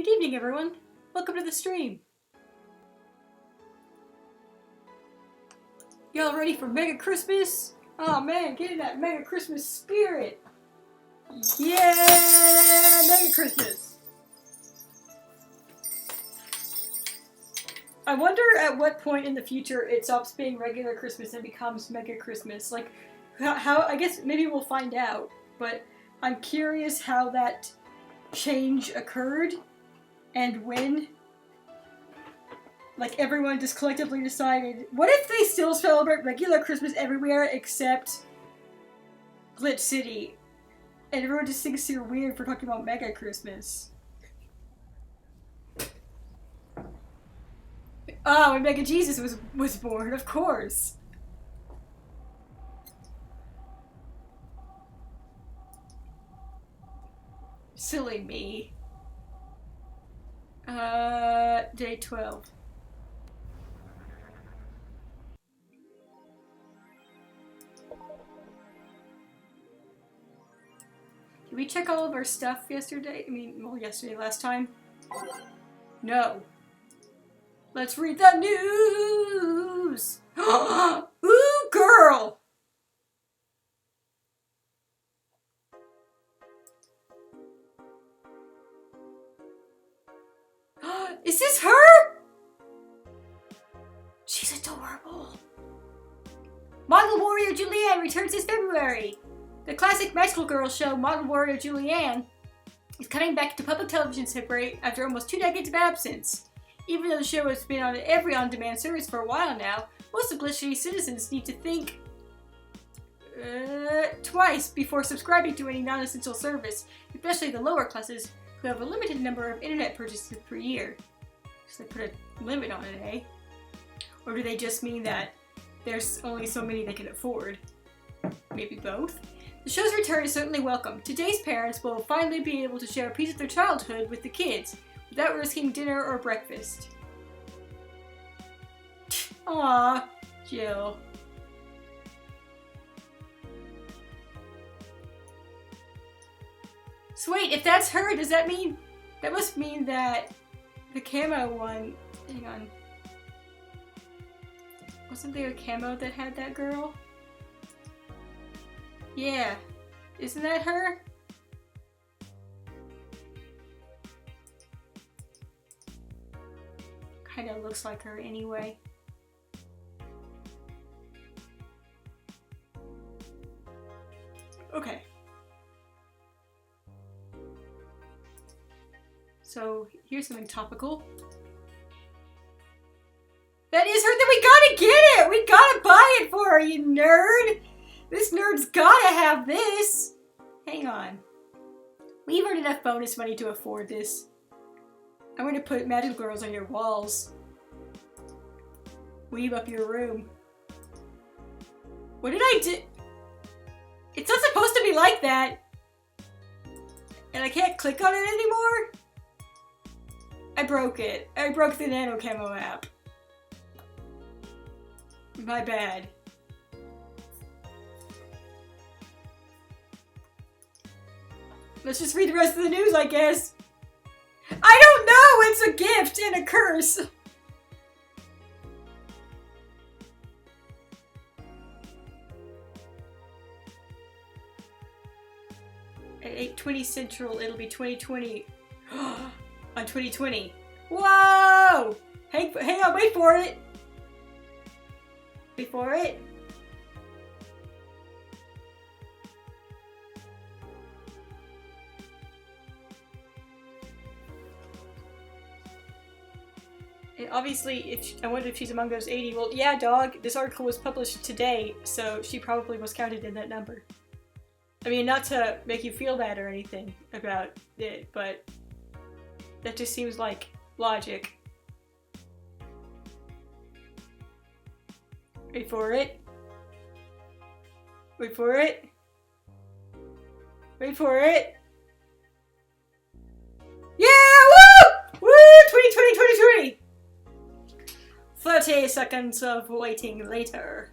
Good evening, everyone. Welcome to the stream. Y'all ready for Mega Christmas? Oh man, get in that Mega Christmas spirit. Yeah, Mega Christmas. I wonder at what point in the future it stops being regular Christmas and becomes Mega Christmas. Like, how I guess maybe we'll find out, but I'm curious how that change occurred and when. Like, everyone just collectively decided, what if they still celebrate regular Christmas everywhere except Glitch City? And everyone just thinks you're weird for talking about Mega Christmas. Oh, when Mega Jesus was born, of course. Silly me. Day 12. Did we check all of our stuff yesterday? Last time? No. Let's read the news! Ooh, girl! Is this her? She's adorable. Model Warrior Julianne returns this February. The classic magical girl show Model Warrior Julianne is coming back to public television this February after almost 2 decades of absence. Even though the show has been on every on-demand service for a while now, most of Glitch City citizens need to think twice before subscribing to any non-essential service, especially the lower classes who have a limited number of internet purchases per year. So they put a limit on it, eh? Or do they just mean that there's only so many they can afford? Maybe both? The show's return is certainly welcome. Today's parents will finally be able to share a piece of their childhood with the kids, without risking dinner or breakfast. Aww, Jill. So wait, if that's her, does that mean... That must mean that the camo one... Hang on. Wasn't there a camo that had that girl? Yeah. Isn't that her? Kinda looks like her anyway. Okay. So, here's something topical. That is her, then we gotta get it! We gotta buy it for her, you nerd! This nerd's gotta have this! Hang on. We've earned enough bonus money to afford this. I'm gonna put magic girls on your walls. Weave up your room. What did I do? It's not supposed to be like that! And I can't click on it anymore? I broke it. I broke the Nano Camo app. My bad. Let's just read the rest of the news, I guess. I don't know! It's a gift and a curse! At 8:20 Central, it'll be 2020. On 2020. Whoa! Hang on, wait for it! Wait for it. And obviously, I wonder if she's among those 80. Well, yeah, dog. This article was published today, so she probably was counted in that number. I mean, not to make you feel bad or anything about it, but that just seems like logic. Wait for it. Wait for it. Wait for it. Yeah! Woo! Woo! 2020! 30 seconds of waiting later.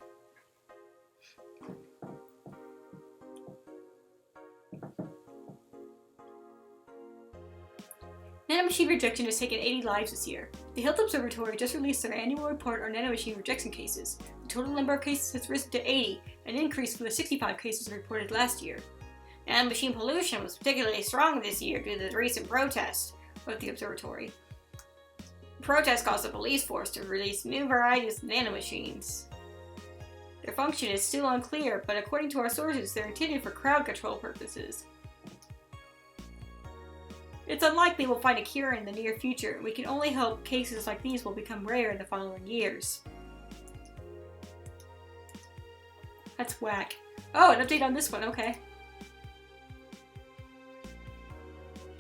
Nanomachine rejection has taken 80 lives this year. The Health Observatory just released their annual report on nanomachine rejection cases. The total number of cases has risen to 80, an increase from the 65 cases reported last year. Nanomachine pollution was particularly strong this year due to the recent protests, wrote the observatory. The protests caused the police force to release new varieties of nanomachines. Their function is still unclear, but according to our sources, they're intended for crowd control purposes. It's unlikely we'll find a cure in the near future, and we can only hope cases like these will become rare in the following years. That's whack. Oh, an update on this one, okay.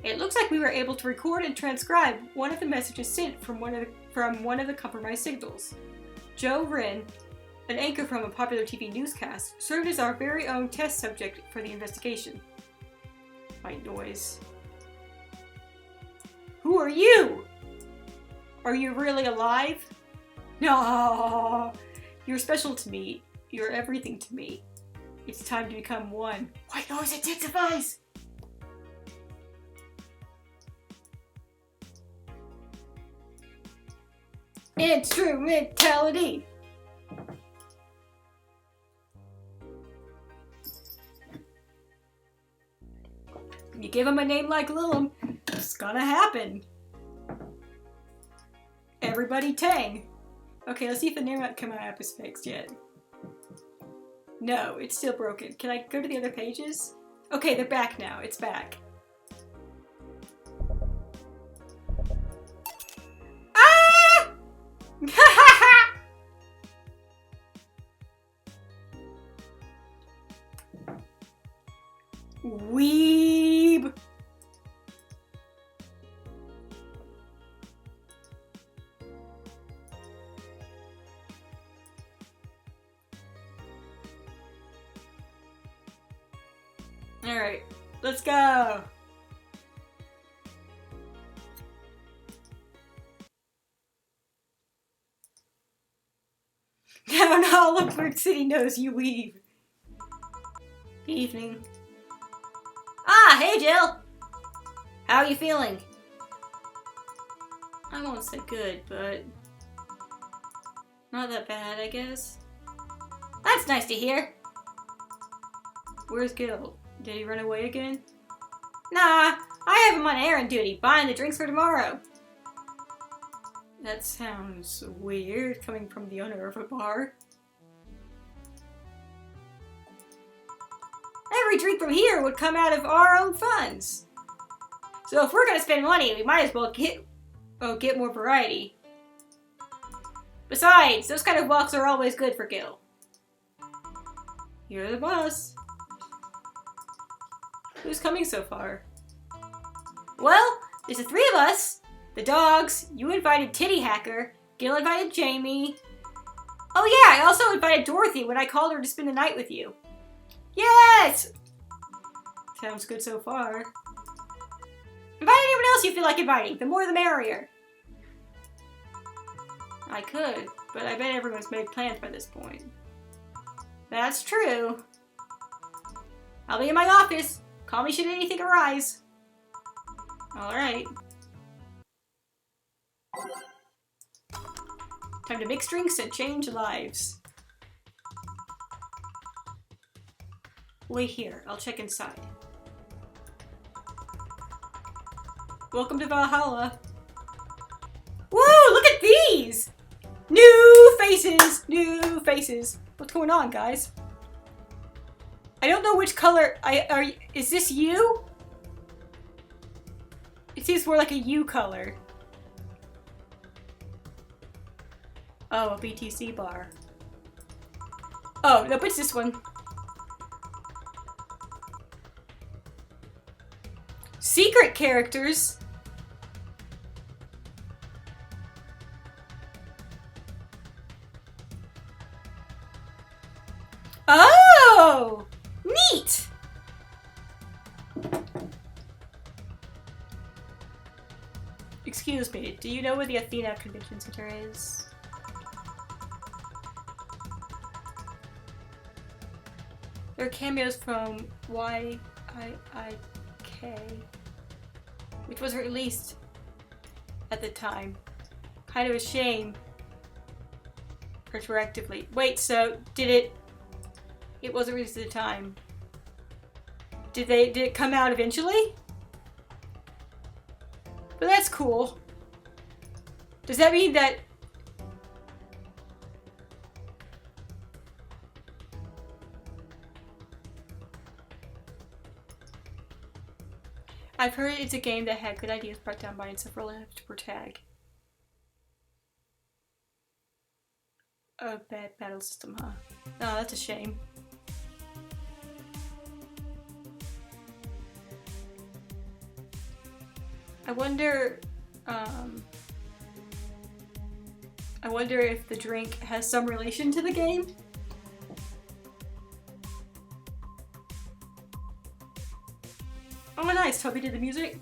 It looks like we were able to record and transcribe one of the messages sent from one of the compromised signals. Joe Wren, an anchor from a popular TV newscast, served as our very own test subject for the investigation. White noise. Who are you? Are you really alive? No, you're special to me. You're everything to me. It's time to become one. White noise intensifies! Instrumentality! You give him a name like Lilum, it's gonna happen. Everybody Tang. Okay, let's see if the name app is fixed yet. No, it's still broken. Can I go to the other pages? Okay, they're back now. It's back. Ah! Weeb! Alright, let's go! Down Hollywood City knows you weave. Good evening. Ah, hey Jill! How are you feeling? I won't say good, but not that bad, I guess. That's nice to hear. Where's Gil? Did he run away again? Nah, I have him on errand duty, buying the drinks for tomorrow. That sounds weird, coming from the owner of a bar. Every drink from here would come out of our own funds. So if we're gonna spend money, we might as well get more variety. Besides, those kind of walks are always good for Gil. You're the boss. Who's coming so far? Well, there's the three of us. The dogs, you invited Titty Hacker, Gil invited Jamie. Oh yeah, I also invited Dorothy when I called her to spend the night with you. Yes! Sounds good so far. Invite anyone else you feel like inviting. The more the merrier. I could, but I bet everyone's made plans by this point. That's true. I'll be in my office. Call me should anything arise. Alright. Time to mix drinks and change lives. Wait here, I'll check inside. Welcome to Valhalla. Woo, look at these! New faces! New faces! What's going on, guys? I don't know which color is this you? It seems more like a U color. Oh, a BTC bar. Oh, no, but it's this one. Secret characters? Oh! Neat! Excuse me, do you know where the Athena Convention Center is? There are cameos from YIIK, which was released at the time. Kind of a shame. Retroactively. Wait, so did it... It wasn't released at the time. Did it come out eventually? But that's cool. Does that mean that... I've heard it's a game that had good ideas brought down by several left per tag. A bad battle system, huh? Oh, that's a shame. I wonder if the drink has some relation to the game. Oh, nice. Toby did the music.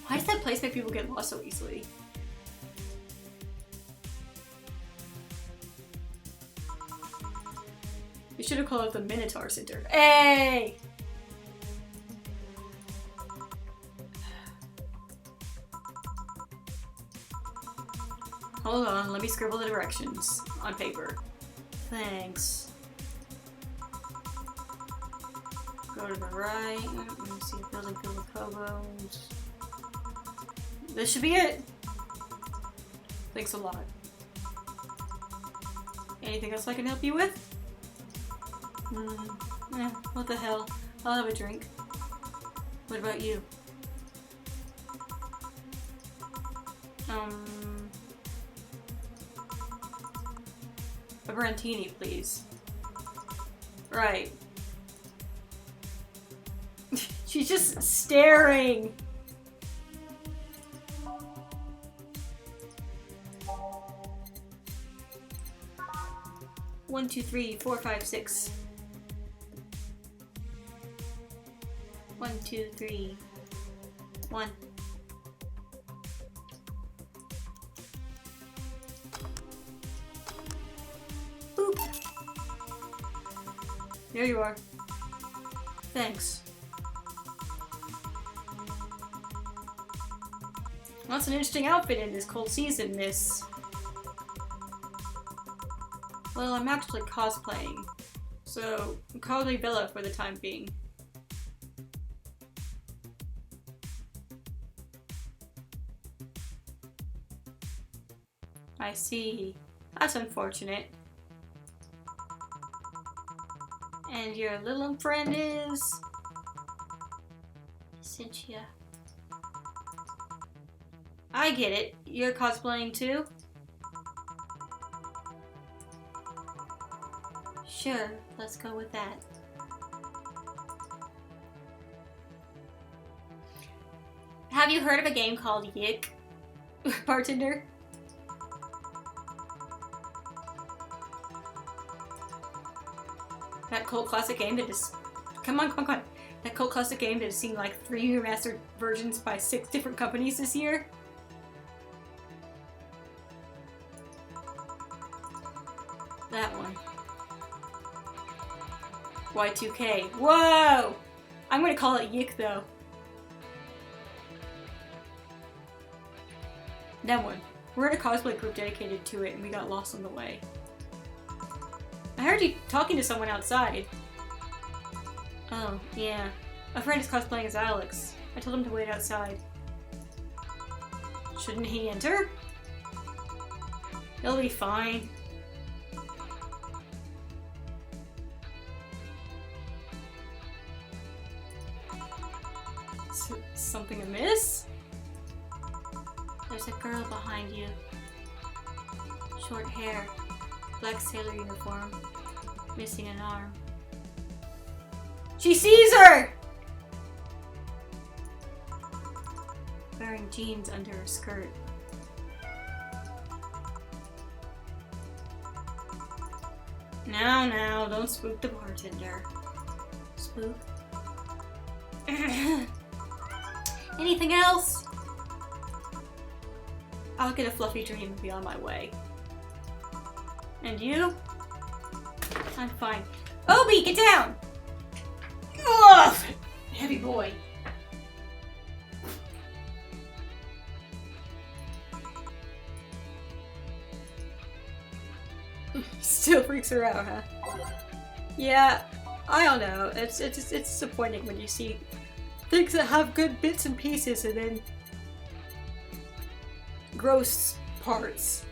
Why does that place make people get lost so easily? We should have called it the Minotaur Center. Hey! Hold on, let me scribble the directions on paper. Thanks. Go to the right. Let me see a building filled with hobos. This should be it. Thanks a lot. Anything else I can help you with? What the hell? I'll have a drink. What about you? A Brantini, please. Right. She's just staring. One, two, three, four, five, six. 1, 2, 3, 1. Boop. There you are. Thanks. Well, that's an interesting outfit in this cold season, miss. Well, I'm actually cosplaying, so call me Bella for the time being. I see. That's unfortunate. And your little friend is... Cynthia. I get it. You're cosplaying too? Sure, let's go with that. Have you heard of a game called Yick, bartender? That cult classic game that is... Come on. That cult classic game that has seen like 3 remastered versions by 6 different companies this year. That one. Y2K. Whoa! I'm gonna call it Yick though. That one. We're in a cosplay group dedicated to it and we got lost on the way. I heard you talking to someone outside. Oh, yeah. A friend is cosplaying as Alex. I told him to wait outside. Shouldn't he enter? He'll be fine. Something amiss? There's a girl behind you. Short hair. Black sailor uniform. Missing an arm. She sees her! Wearing jeans under her skirt. Now, don't spook the bartender. Spook? Anything else? I'll get a fluffy dream and be on my way. And you? I'm fine. Obi, get down! Ugh! Heavy boy. Still freaks her out, huh? Yeah, I don't know. It's disappointing when you see things that have good bits and pieces and then gross parts.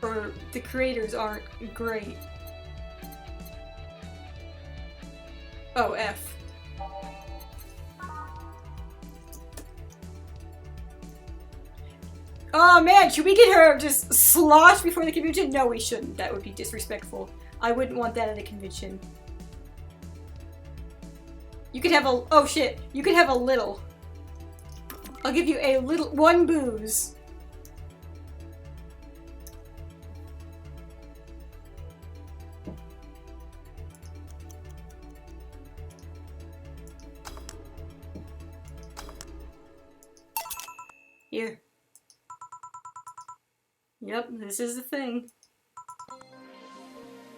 Or the creators aren't great. Oh, F. Oh man, should we get her just sloshed before the convention? No, we shouldn't. That would be disrespectful. I wouldn't want that at a convention. You could have a- oh shit. You could have a little. I'll give you a little- one booze. Here. Yep, this is the thing.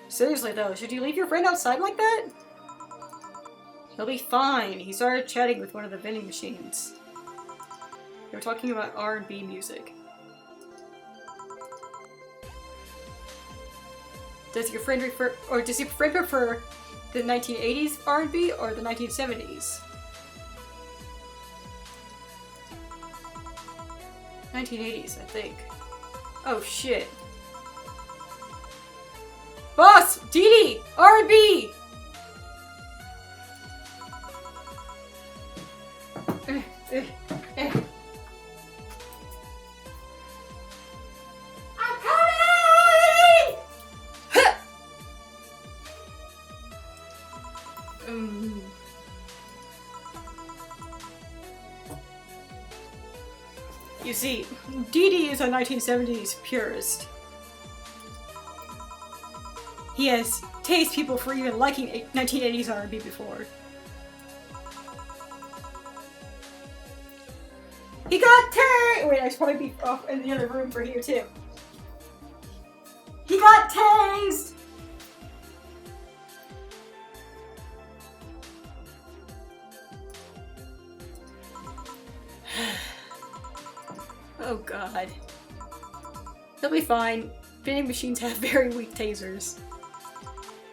Seriously though, should you leave your friend outside like that? He'll be fine. He started chatting with one of the vending machines. They were talking about R&B music. Does your friend does your friend prefer the 1980s R&B or the 1970s? 1980s, I think. Oh shit. Boss! Dee Dee! R&B! I'm coming! You see, Dee Dee is a 1970s purist. He has tased people for even liking 1980s R&B before. He got tased! Wait, I should probably be off in the other room for here too. He got tased! Oh god. He'll be fine. Vending machines have very weak tasers.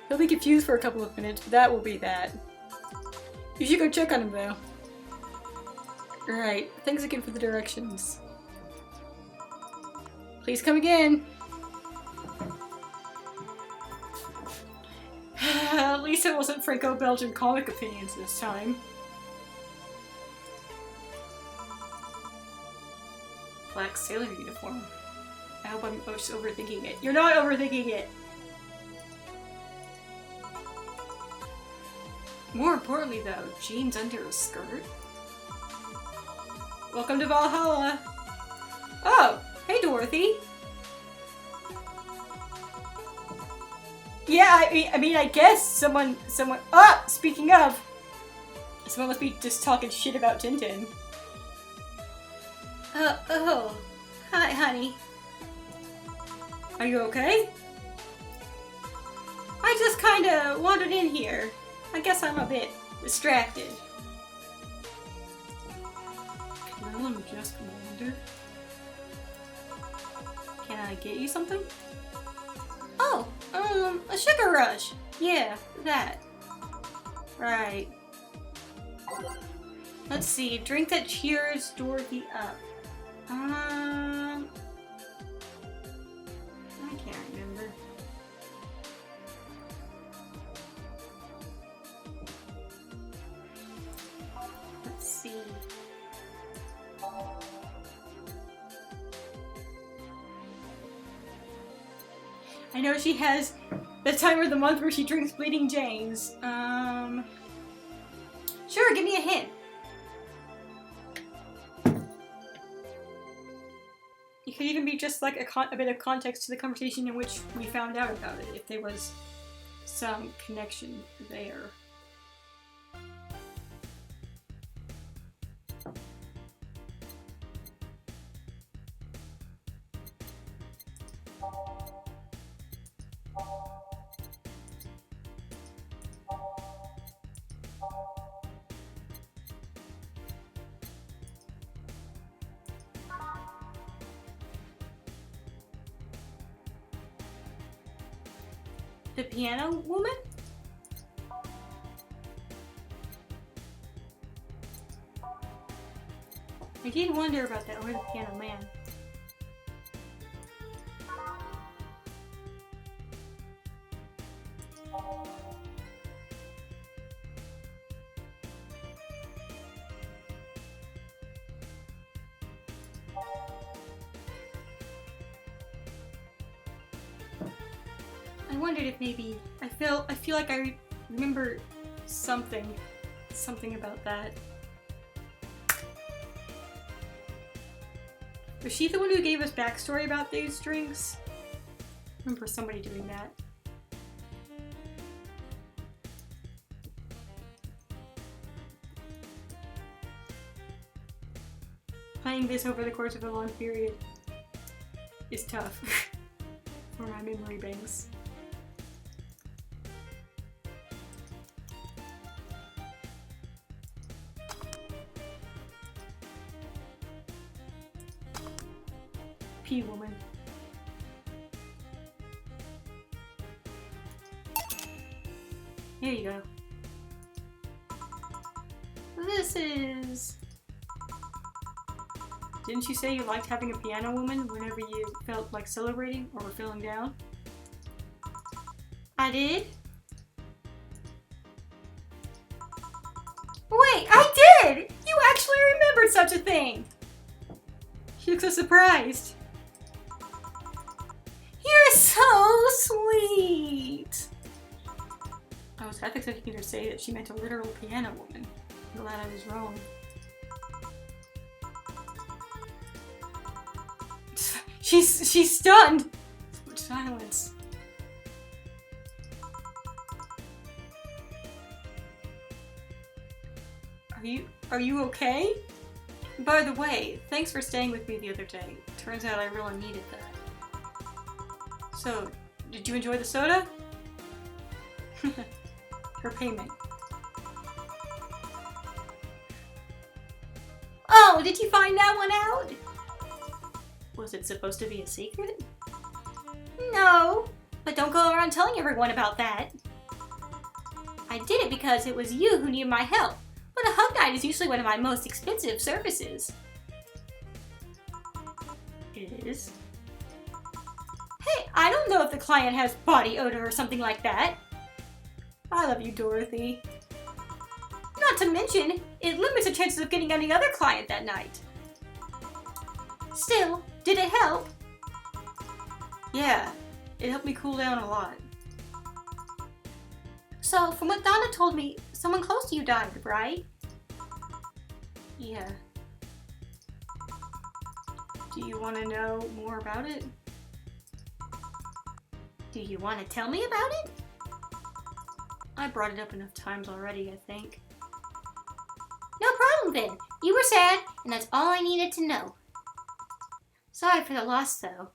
He'll be confused for a couple of minutes, but that will be that. You should go check on him though. Right, thanks again for the directions. Please come again! At least it wasn't Franco-Belgian comic opinions this time. Black sailor uniform. I hope I'm just overthinking it. You're not overthinking it! More importantly though, jeans under a skirt? Welcome to Valhalla! Oh! Hey Dorothy! Yeah, I mean, I guess someone- ah! Speaking of! Someone must be just talking shit about Tintin. Oh. Hi, honey. Are you okay? I just kinda wandered in here. I guess I'm a bit distracted. Well, I'm just wander. Can I get you something? Oh, a sugar rush. Yeah, that. Right. Let's see, drink that cheers Dorothy up. I can't remember. Let's see. I know she has the time of the month where she drinks Bleeding Janes. Sure, give me a hint. It could even be just like a bit of context to the conversation in which we found out about it, if there was some connection there. The piano woman? I did wonder about that, or the piano man. I wondered if maybe I feel like I remember something about that. Was she the one who gave us backstory about these drinks? I remember somebody doing that. Playing this over the course of a long period is tough for my memory banks. Woman. Here you go. This is... Didn't you say you liked having a piano woman whenever you felt like celebrating or were feeling down? I did? Wait, I did! You actually remembered such a thing! She looks so surprised. You're so sweet! I was half expecting her to say that she meant a literal piano woman. I'm glad I was wrong. She's stunned! So much silence. Are you okay? By the way, thanks for staying with me the other day. Turns out I really needed that. So, did you enjoy the soda? Her payment. Oh, did you find that one out? Was it supposed to be a secret? No, but don't go around telling everyone about that. I did it because it was you who needed my help, but a hug night is usually one of my most expensive services. It is? Hey, I don't know if the client has body odor or something like that. I love you, Dorothy. Not to mention, it limits the chances of getting any other client that night. Still, did it help? Yeah, it helped me cool down a lot. So, from what Donna told me, someone close to you died, right? Yeah. Do you want to know more about it? Do you want to tell me about it? I brought it up enough times already, I think. No problem then. You were sad, and that's all I needed to know. Sorry for the loss, though.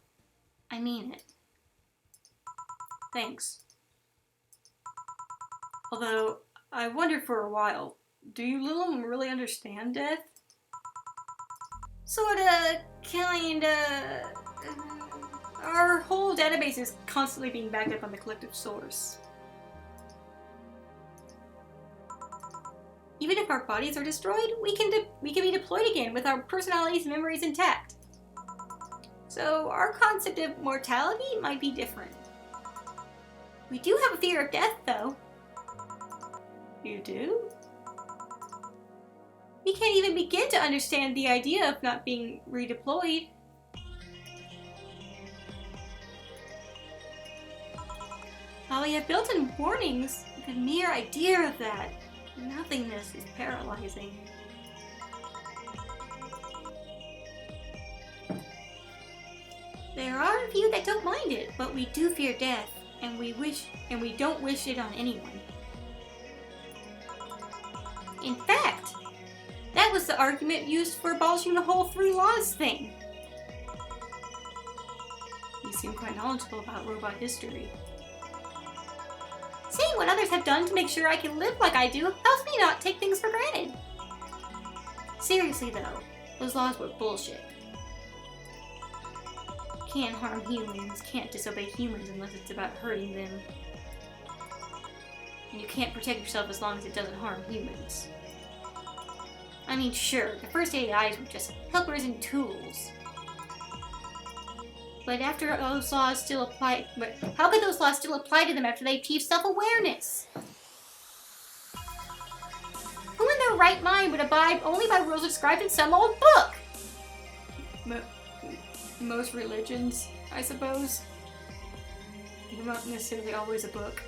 I mean it. Thanks. Although, I wondered for a while, do you little really understand death? Sorta, kinda... Our whole database is constantly being backed up on the collective source. Even if our bodies are destroyed, we can be deployed again with our personalities and memories intact. So our concept of mortality might be different. We do have a fear of death, though. You do? We can't even begin to understand the idea of not being redeployed. While we have built-in warnings, the mere idea of that nothingness is paralyzing. There are a few that don't mind it, but we do fear death, and we don't wish it on anyone. In fact, that was the argument used for abolishing the whole 3 laws thing. You seem quite knowledgeable about robot history. Seeing what others have done to make sure I can live like I do helps me not take things for granted. Seriously though, those laws were bullshit. Can't harm humans, can't disobey humans unless it's about hurting them. and you can't protect yourself as long as it doesn't harm humans. I mean, sure, the first AIs were just helpers and tools. But after those laws still apply, but how could those laws still apply to them after they achieve self-awareness? Who in their right mind would abide only by rules described in some old book? Most religions, I suppose. They're not necessarily always a book.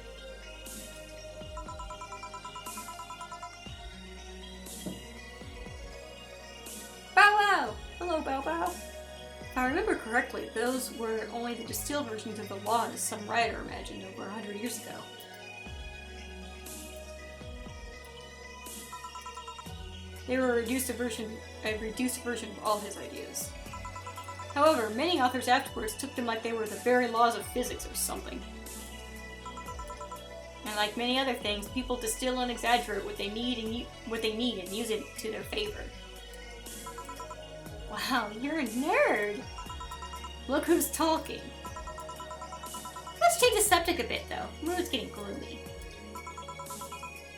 Bow Wow! Hello, Bow Bow. If I remember correctly, those were only the distilled versions of the laws some writer imagined over 100 years ago. They were a reduced version of all his ideas. However, many authors afterwards took them like they were the very laws of physics or something. And like many other things, people distill and exaggerate what they need and use it to their favor. Wow, you're a nerd! Look who's talking. Let's change the subject a bit, though. Mood's getting gloomy.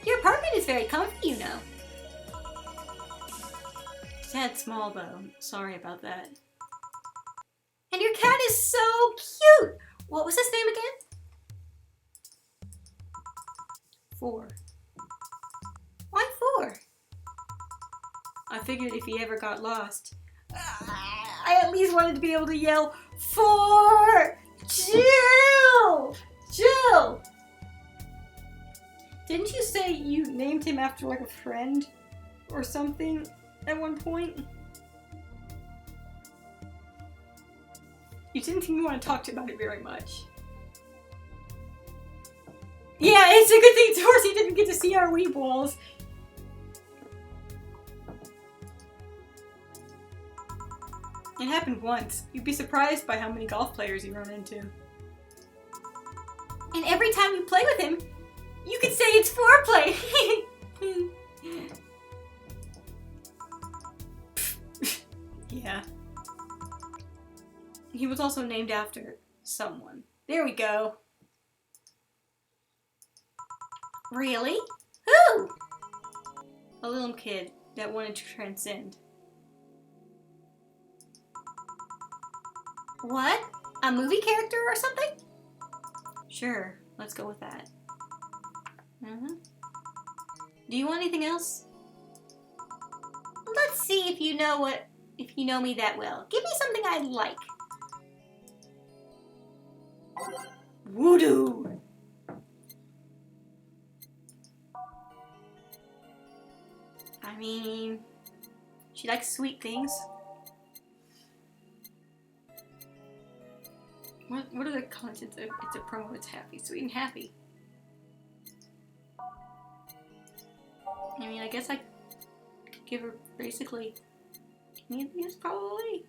Your apartment is very comfy, you know. Tad small, though. Sorry about that. And your cat is so cute! What was his name again? 4. Why 4? I figured if he ever got lost, I at least wanted to be able to yell, 4! Jill! Jill! Didn't you say you named him after like a friend or something at one point? You didn't seem to want to talk about it very much. Yeah, it's a good thing Dorsey didn't get to see our Wii balls. It happened once. You'd be surprised by how many golf players you run into. And every time you play with him, you could say it's foreplay! Yeah. He was also named after someone. There we go. Really? Who? A little kid that wanted to transcend. What? A movie character or something? Sure, let's go with that. Do you want anything else? Let's see if you know me that well. Give me something I like. Voodoo! I mean, she likes sweet things. What are the contents of it's a promo? It's happy, sweet and happy. I mean, I guess I could give her basically any of these, probably.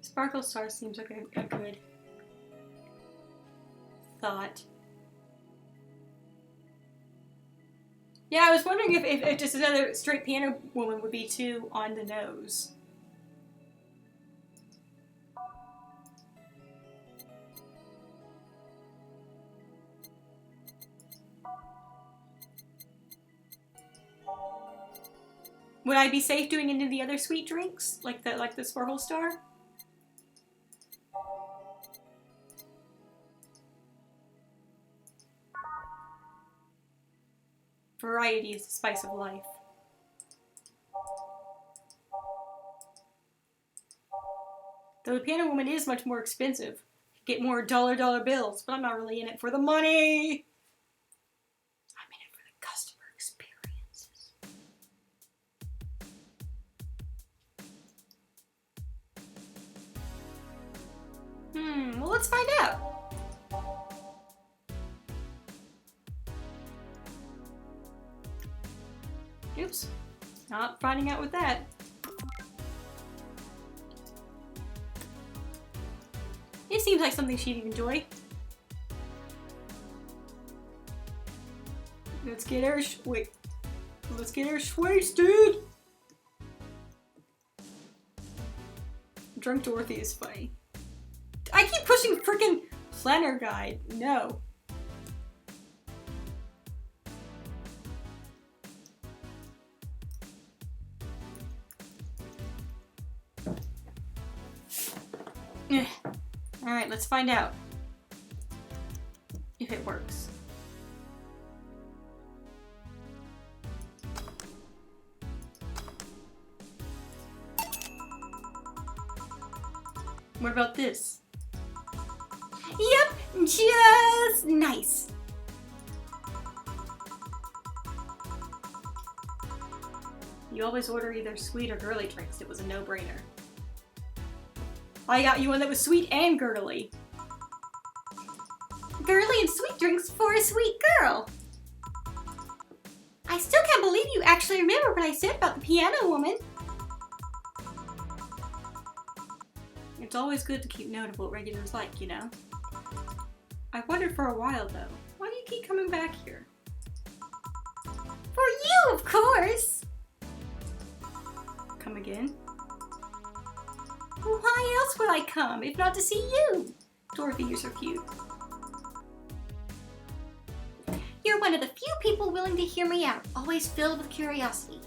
Sparkle Star seems like a good thought. Yeah, I was wondering if just another straight piano woman would be too on the nose. Would I be safe doing any of the other sweet drinks, like the Sparkle Star? Variety is the spice of life. Though the piano woman is much more expensive. Get more dollar bills, but I'm not really in it for the money. I'm in it for the customer experiences. Well, let's find out. Oops, not finding out with that. It seems like something she'd enjoy. Let's get her. Wait, Let's get her wasted! Drunk Dorothy is funny. I keep pushing freaking planner guide. No. Alright, let's find out if it works. What about this? Yep, just nice. You always order either sweet or girly drinks. It was a no-brainer. I got you one that was sweet and girly. Girly and sweet drinks for a sweet girl. I still can't believe you actually remember what I said about the piano woman. It's always good to keep note of what regulars like, you know? I wondered for a while, though, why do you keep coming back here? For you, of course! Come again? Why else would I come, if not to see you? Dorothy, you're so cute. You're one of the few people willing to hear me out, always filled with curiosity.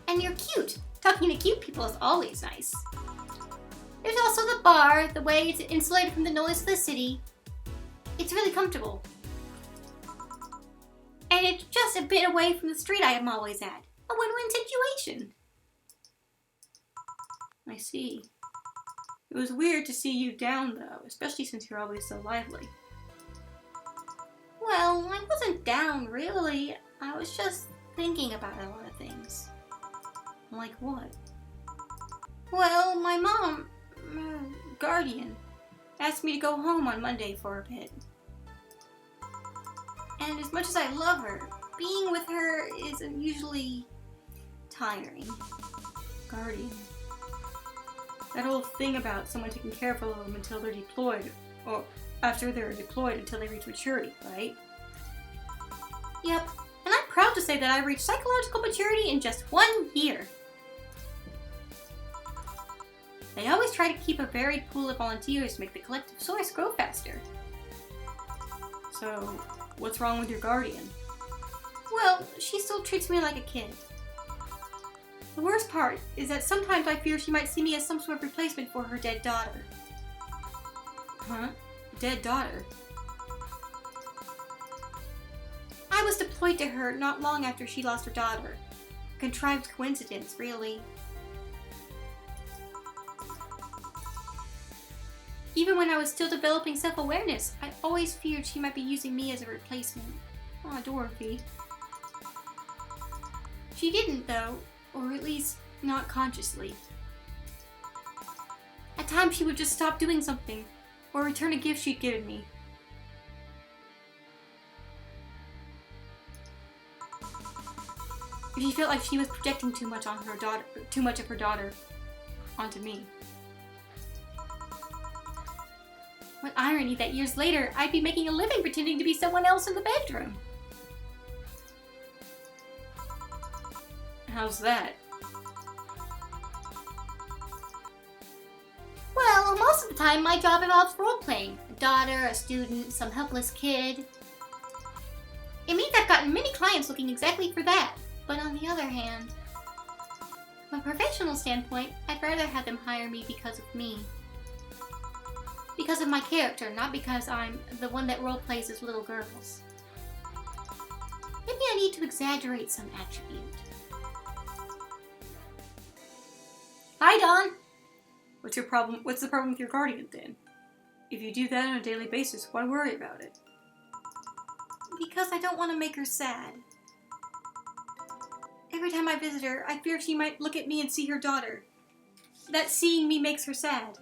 And you're cute. Talking to cute people is always nice. There's also the bar, the way it's insulated from the noise of the city. It's really comfortable. And it's just a bit away from the street I am always at. A win-win situation. I see. It was weird to see you down, though, especially since you're always so lively. Well, I wasn't down, really. I was just thinking about a lot of things. Like what? Well, my mom, guardian, asked me to go home on Monday for a bit. And as much as I love her, being with her isn't usually tiring. Guardian. That old thing about someone taking care of them until they're deployed, or after they're deployed until they reach maturity, right? Yep, and I'm proud to say that I reached psychological maturity in just 1 year. They always try to keep a varied pool of volunteers to make the collective source grow faster. So, what's wrong with your guardian? Well, she still treats me like a kid. The worst part is that sometimes I fear she might see me as some sort of replacement for her dead daughter. Huh? Dead daughter? I was deployed to her not long after she lost her daughter. A contrived coincidence, really. Even when I was still developing self-awareness, I always feared she might be using me as a replacement. Aw, Dorothy. She didn't, though. Or at least, not consciously. At times she would just stop doing something, or return a gift she'd given me. She felt like she was projecting too much on her daughter, too much of her daughter onto me. What irony that years later, I'd be making a living pretending to be someone else in the bedroom. How's that? Well, most of the time my job involves role-playing. A daughter, a student, some helpless kid. It means I've gotten many clients looking exactly for that. But on the other hand, from a professional standpoint, I'd rather have them hire me because of me. Because of my character, not because I'm the one that role-plays as little girls. Maybe I need to exaggerate some attribute. Hi, Dawn! What's your problem? What's the problem with your guardian, then? If you do that on a daily basis, why worry about it? Because I don't want to make her sad. Every time I visit her, I fear she might look at me and see her daughter. That seeing me makes her sad.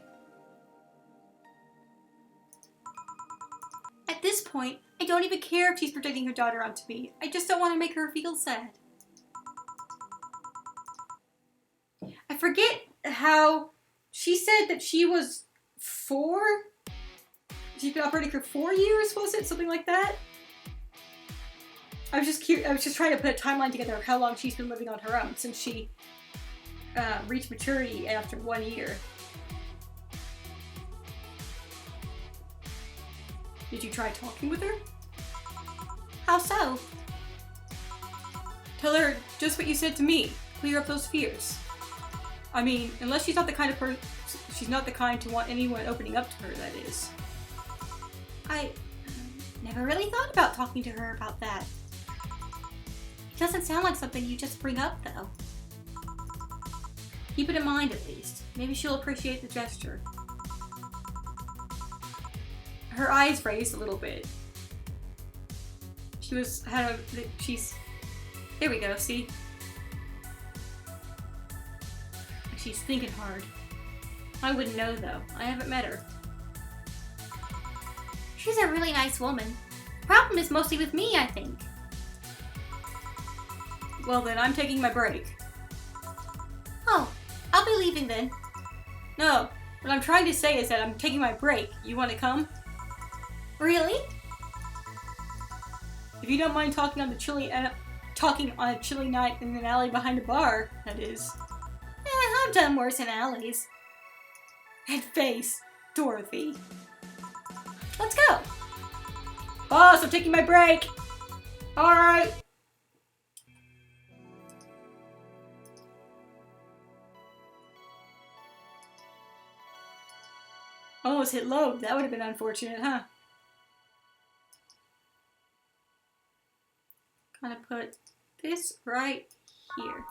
At this point, I don't even care if she's projecting her daughter onto me. I just don't want to make her feel sad. I forget how she said that she was 4? She's been operating for 4 years, was it? Something like that? I was just curious. I was just trying to put a timeline together of how long she's been living on her own since she reached maturity after 1 year. Did you try talking with her? How so? Tell her just what you said to me. Clear up those fears. I mean, unless she's not the kind of person, she's not the kind to want anyone opening up to her, that is. I never really thought about talking to her about that. It doesn't sound like something you just bring up, though. Keep it in mind, at least. Maybe she'll appreciate the gesture. Her eyes raised a little bit. She's... There we go, see? She's thinking hard. I wouldn't know, though. I haven't met her. She's a really nice woman. Problem is mostly with me, I think. Well, then I'm taking my break. Oh, I'll be leaving then. No, what I'm trying to say is that I'm taking my break. You want to come? Really? If you don't mind talking on a chilly night in an alley behind a bar, that is. I've done worse in alleys. And face, Dorothy. Let's go. Boss, I'm taking my break. All right. Almost hit load. That would have been unfortunate, huh? Gonna put this right here.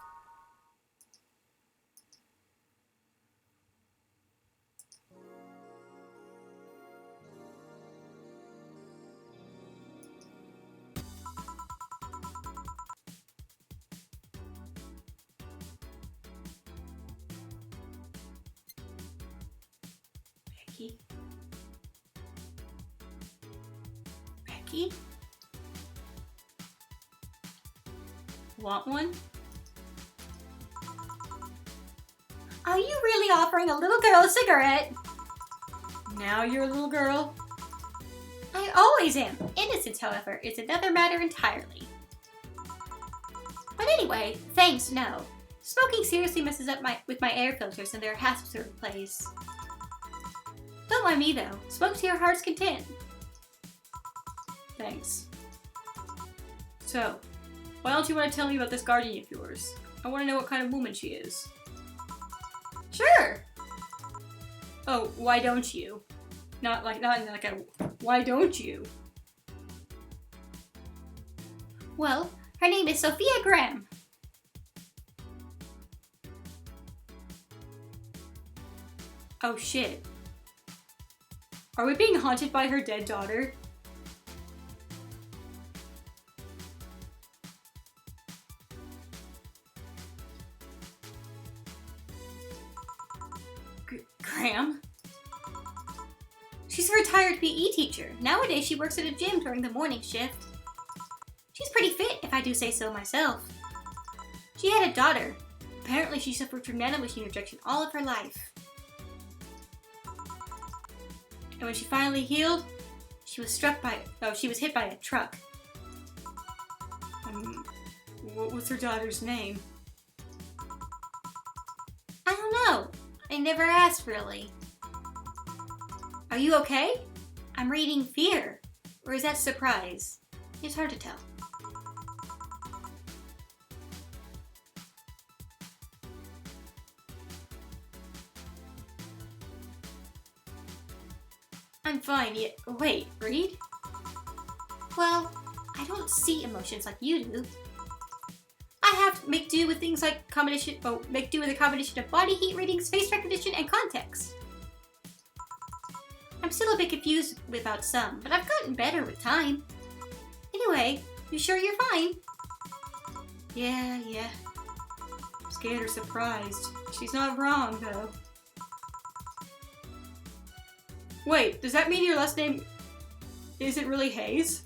Becky? Want one? Are you really offering a little girl a cigarette? Now you're a little girl? I always am. Innocence, however, is another matter entirely. But anyway, thanks, no. Smoking seriously messes up with my air filters and there are hassles to replace. Don't mind me, though. Smoke to your heart's content. Thanks. So, why don't you want to tell me about this guardian of yours? I want to know what kind of woman she is. Sure! Oh, why don't you? Not like a, why don't you? Well, her name is Sophia Graham. Oh shit. Are we being haunted by her dead daughter? Graham? She's a retired PE teacher. Nowadays she works at a gym during the morning shift. She's pretty fit, if I do say so myself. She had a daughter. Apparently she suffered from nanomachine rejection all of her life. And when she finally healed, she was hit by a truck. What was her daughter's name? I don't know. I never asked, really. Are you okay? I'm reading fear. Or is that surprise? It's hard to tell. I'm fine. Yeah. Wait, read? Well, I don't see emotions like you do. I have to make do with things like make do with a combination of body heat readings, face recognition, and context. I'm still a bit confused about some, but I've gotten better with time. Anyway, you sure you're fine? Yeah. Scared or surprised. She's not wrong, though. Wait, does that mean your last name isn't really Hayes?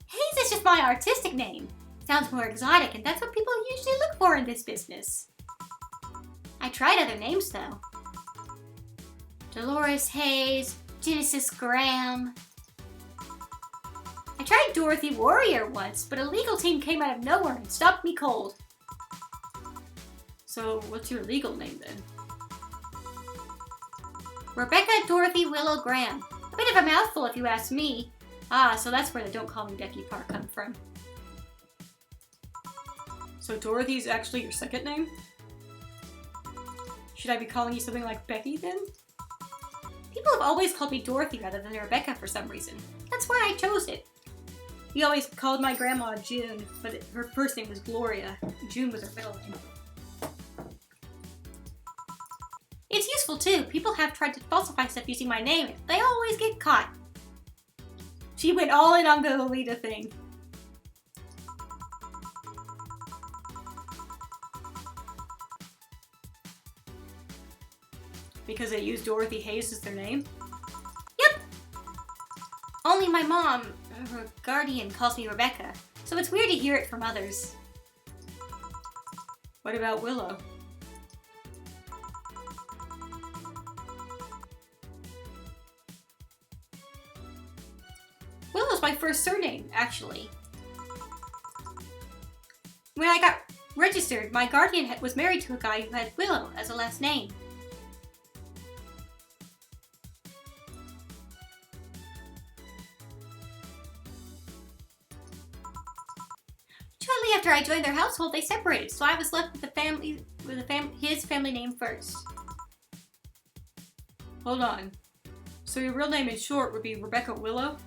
Hayes is just my artistic name. Sounds more exotic, and that's what people usually look for in this business. I tried other names, though. Dolores Hayes, Genesis Graham. I tried Dorothy Warrior once, but a legal team came out of nowhere and stopped me cold. So, what's your legal name then? Rebecca Dorothy Willow Graham. A bit of a mouthful if you ask me. Ah, so that's where the Don't Call Me Becky part comes from. So Dorothy's actually your second name? Should I be calling you something like Becky then? People have always called me Dorothy rather than Rebecca for some reason. That's why I chose it. We always called my grandma June, but her first name was Gloria. June was her middle name. It's useful too. People have tried to falsify stuff using my name. They always get caught. She went all in on the Lolita thing. Because they used Dorothy Hayes as their name? Yep. Only my mom, her guardian, calls me Rebecca, so it's weird to hear it from others. What about Willow? Willow's my first surname, actually. When I got registered, my guardian was married to a guy who had Willow as a last name. Shortly after I joined their household, they separated, so I was left with his family name first. Hold on. So your real name in short would be Rebecca Willow?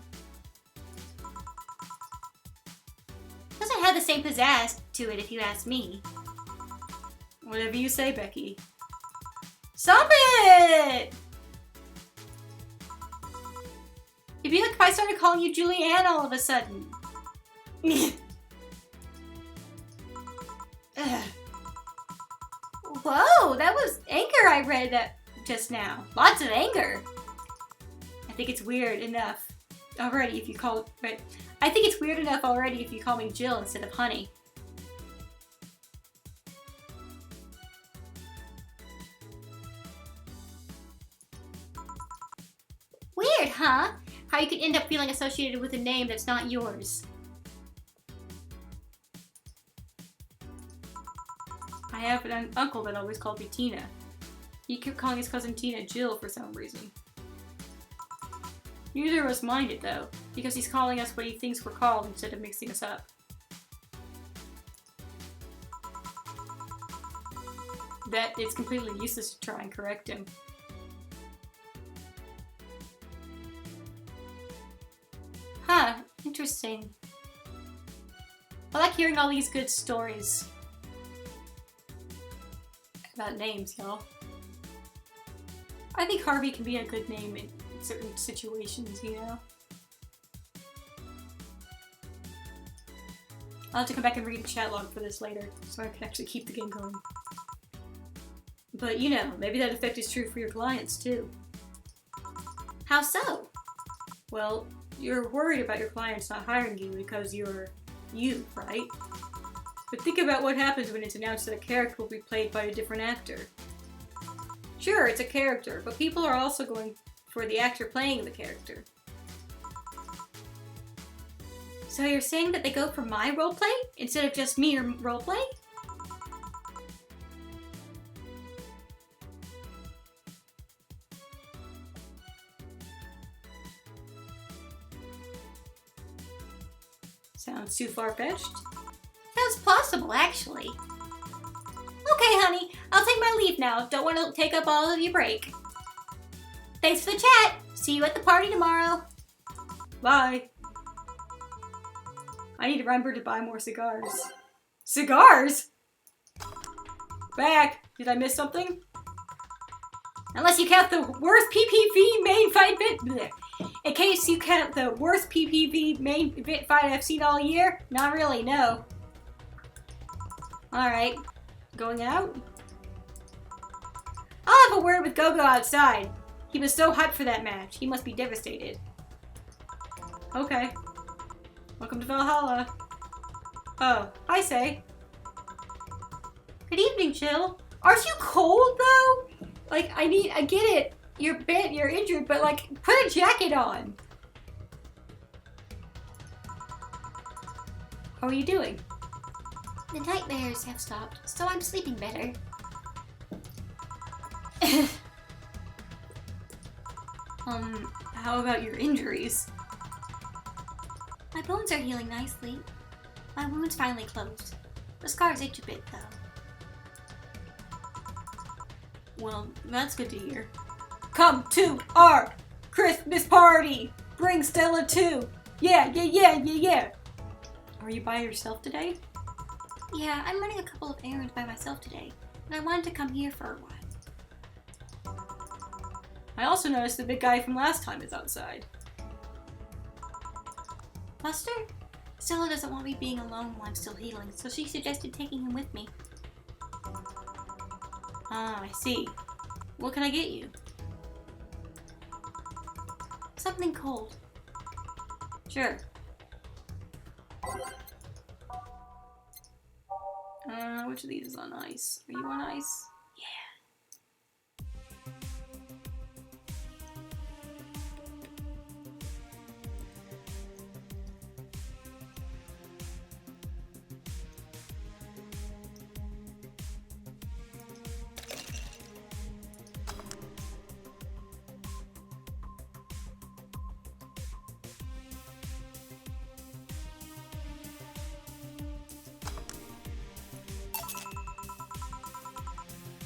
Doesn't have the same pizzazz to it if you ask me. Whatever you say, Becky. Stop it! It'd be like if I started calling you Julianne all of a sudden. Whoa, that was anger I read that just now. Lots of anger. I think it's weird enough already if you call but I think it's weird enough already if you call me Jill instead of Honey. Weird, huh? How you could end up feeling associated with a name that's not yours. I have an uncle that always called me Tina. He kept calling his cousin Tina Jill for some reason. Neither of us mind it though, because he's calling us what he thinks we're called instead of mixing us up. That it's completely useless to try and correct him. Huh, interesting. I like hearing all these good stories. About names, y'all. I think Harvey can be a good name in certain situations, you know? I'll have to come back and read the chat log for this later, so I can actually keep the game going. But you know, maybe that effect is true for your clients too. How so? Well, you're worried about your clients not hiring you because you're you, right? But think about what happens when it's announced that a character will be played by a different actor. Sure, it's a character, but people are also going for the actor playing the character. So you're saying that they go for my roleplay instead of just me or roleplay? Sounds too far-fetched? Sounds plausible, actually. Okay, honey, I'll take my leave now. Don't want to take up all of your break. Thanks for the chat. See you at the party tomorrow. Bye. I need to remember to buy more cigars. Cigars? Back. Did I miss something? Unless you count the worst PPV main fight bit. In case you count the worst PPV main event fight I've seen all year? Not really, no. Alright. Going out? I'll have a word with Gogo outside. He was so hyped for that match. He must be devastated. Okay. Welcome to Valhalla. Oh, I say. Good evening, Jill. Aren't you cold though? Like, I get it. You're bent, you're injured, but like, put a jacket on. How are you doing? The nightmares have stopped, so I'm sleeping better. How about your injuries? My bones are healing nicely. My wound's finally closed. The scars itch a bit, though. Well, that's good to hear. Come to our Christmas party! Bring Stella too! Yeah! Are you by yourself today? Yeah, I'm running a couple of errands by myself today, and I wanted to come here for a while. I also noticed the big guy from last time is outside. Buster? Stella doesn't want me being alone while I'm still healing, so she suggested taking him with me. Ah, I see. What can I get you? Something cold. Sure. Which of these is on ice? Are you on ice?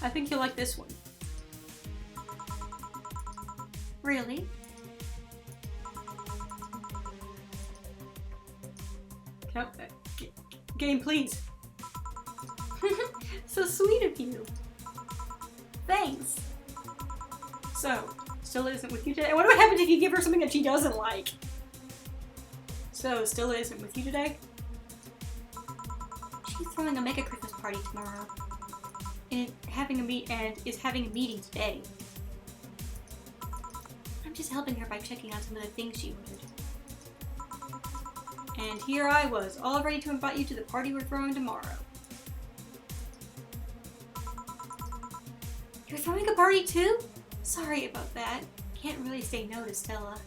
I think you'll like this one. Really? Game, please. So sweet of you. Thanks. So, Stella isn't with you today? What would happen if you give her something that she doesn't like? So, Stella isn't with you today? She's throwing a mega Christmas party tomorrow. And is having a meeting today. I'm just helping her by checking on some of the things she ordered. And here I was, all ready to invite you to the party we're throwing tomorrow. You're throwing a party too? Sorry about that. Can't really say no to Stella.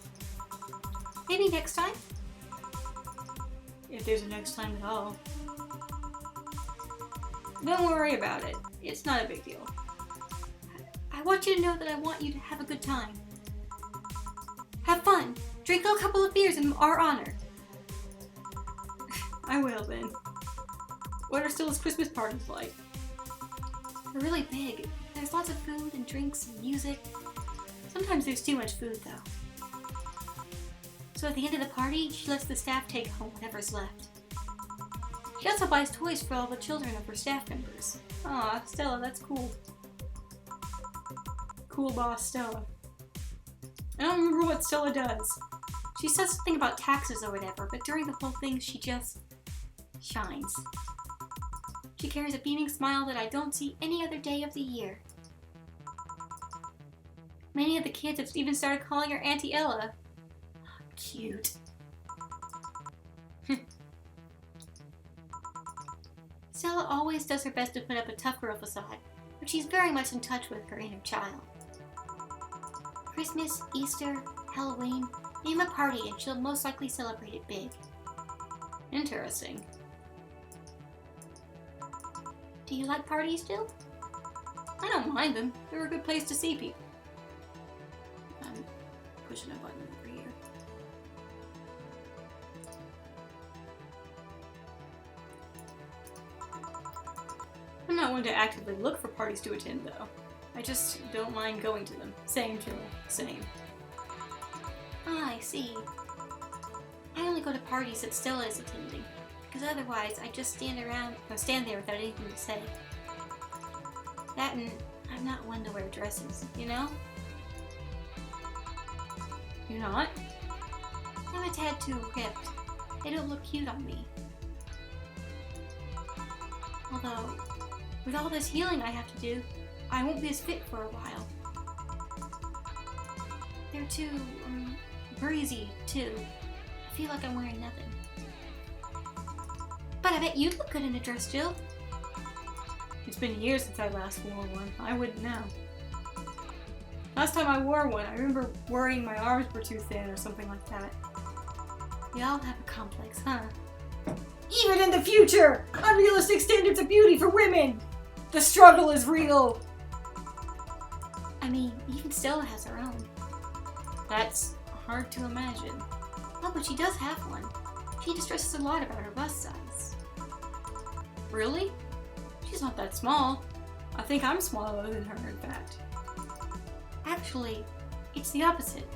Maybe next time? If there's a next time at all. Don't worry about it. It's not a big deal. I want you to know that I want you to have a good time. Have fun. Drink a couple of beers in our honor. I will then. What are Stella's Christmas parties like? They're really big. There's lots of food and drinks and music. Sometimes there's too much food though. So at the end of the party, she lets the staff take home whatever's left. She also buys toys for all the children of her staff members. Aw, Stella, that's cool. Cool boss Stella. I don't remember what Stella does. She says something about taxes or whatever, but during the whole thing she just shines. She carries a beaming smile that I don't see any other day of the year. Many of the kids have even started calling her Auntie Ella. Cute. Stella always does her best to put up a tough girl facade, but she's very much in touch with her inner child. Christmas, Easter, Halloween, name a party and she'll most likely celebrate it big. Interesting. Do you like parties, Jill? I don't mind them. They're a good place to see people. I'm pushing a button over here. I'm not one to actively look for parties to attend, though. I just don't mind going to them. Same, Jill. Same. Ah, I see. I only go to parties that Stella is attending, because otherwise I just stand there without anything to say. That and I'm not one to wear dresses, you know? You're not? I'm a tad too ripped. They don't look cute on me. Although, with all this healing I have to do, I won't be as fit for a while. They're too, breezy, too. I feel like I'm wearing nothing. But I bet you look good in a dress, Jill. It's been years since I last wore one. I wouldn't know. Last time I wore one, I remember worrying my arms were too thin or something like that. We all have a complex, huh? Even in the future, unrealistic standards of beauty for women. The struggle is real. I mean, even Stella has her own. That's hard to imagine. Oh, but she does have one. She distresses a lot about her bust size. Really? She's not that small. I think I'm smaller than her, in fact. Actually, it's the opposite.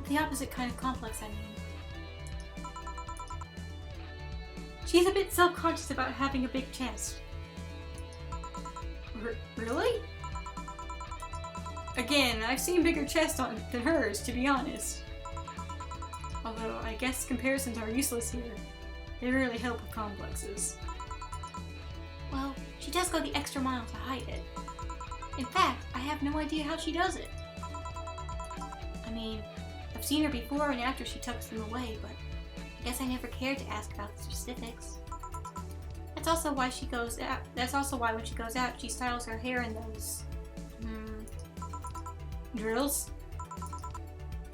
The opposite kind of complex, I mean. She's a bit self-conscious about having a big chest. Really? Again, I've seen bigger chests than hers, to be honest. Although, I guess comparisons are useless here. They rarely help with complexes. Well, she does go the extra mile to hide it. In fact, I have no idea how she does it. I mean, I've seen her before and after she tucks them away, but I guess I never cared to ask about the specifics. That's also why when she goes out, she styles her hair in those Drills?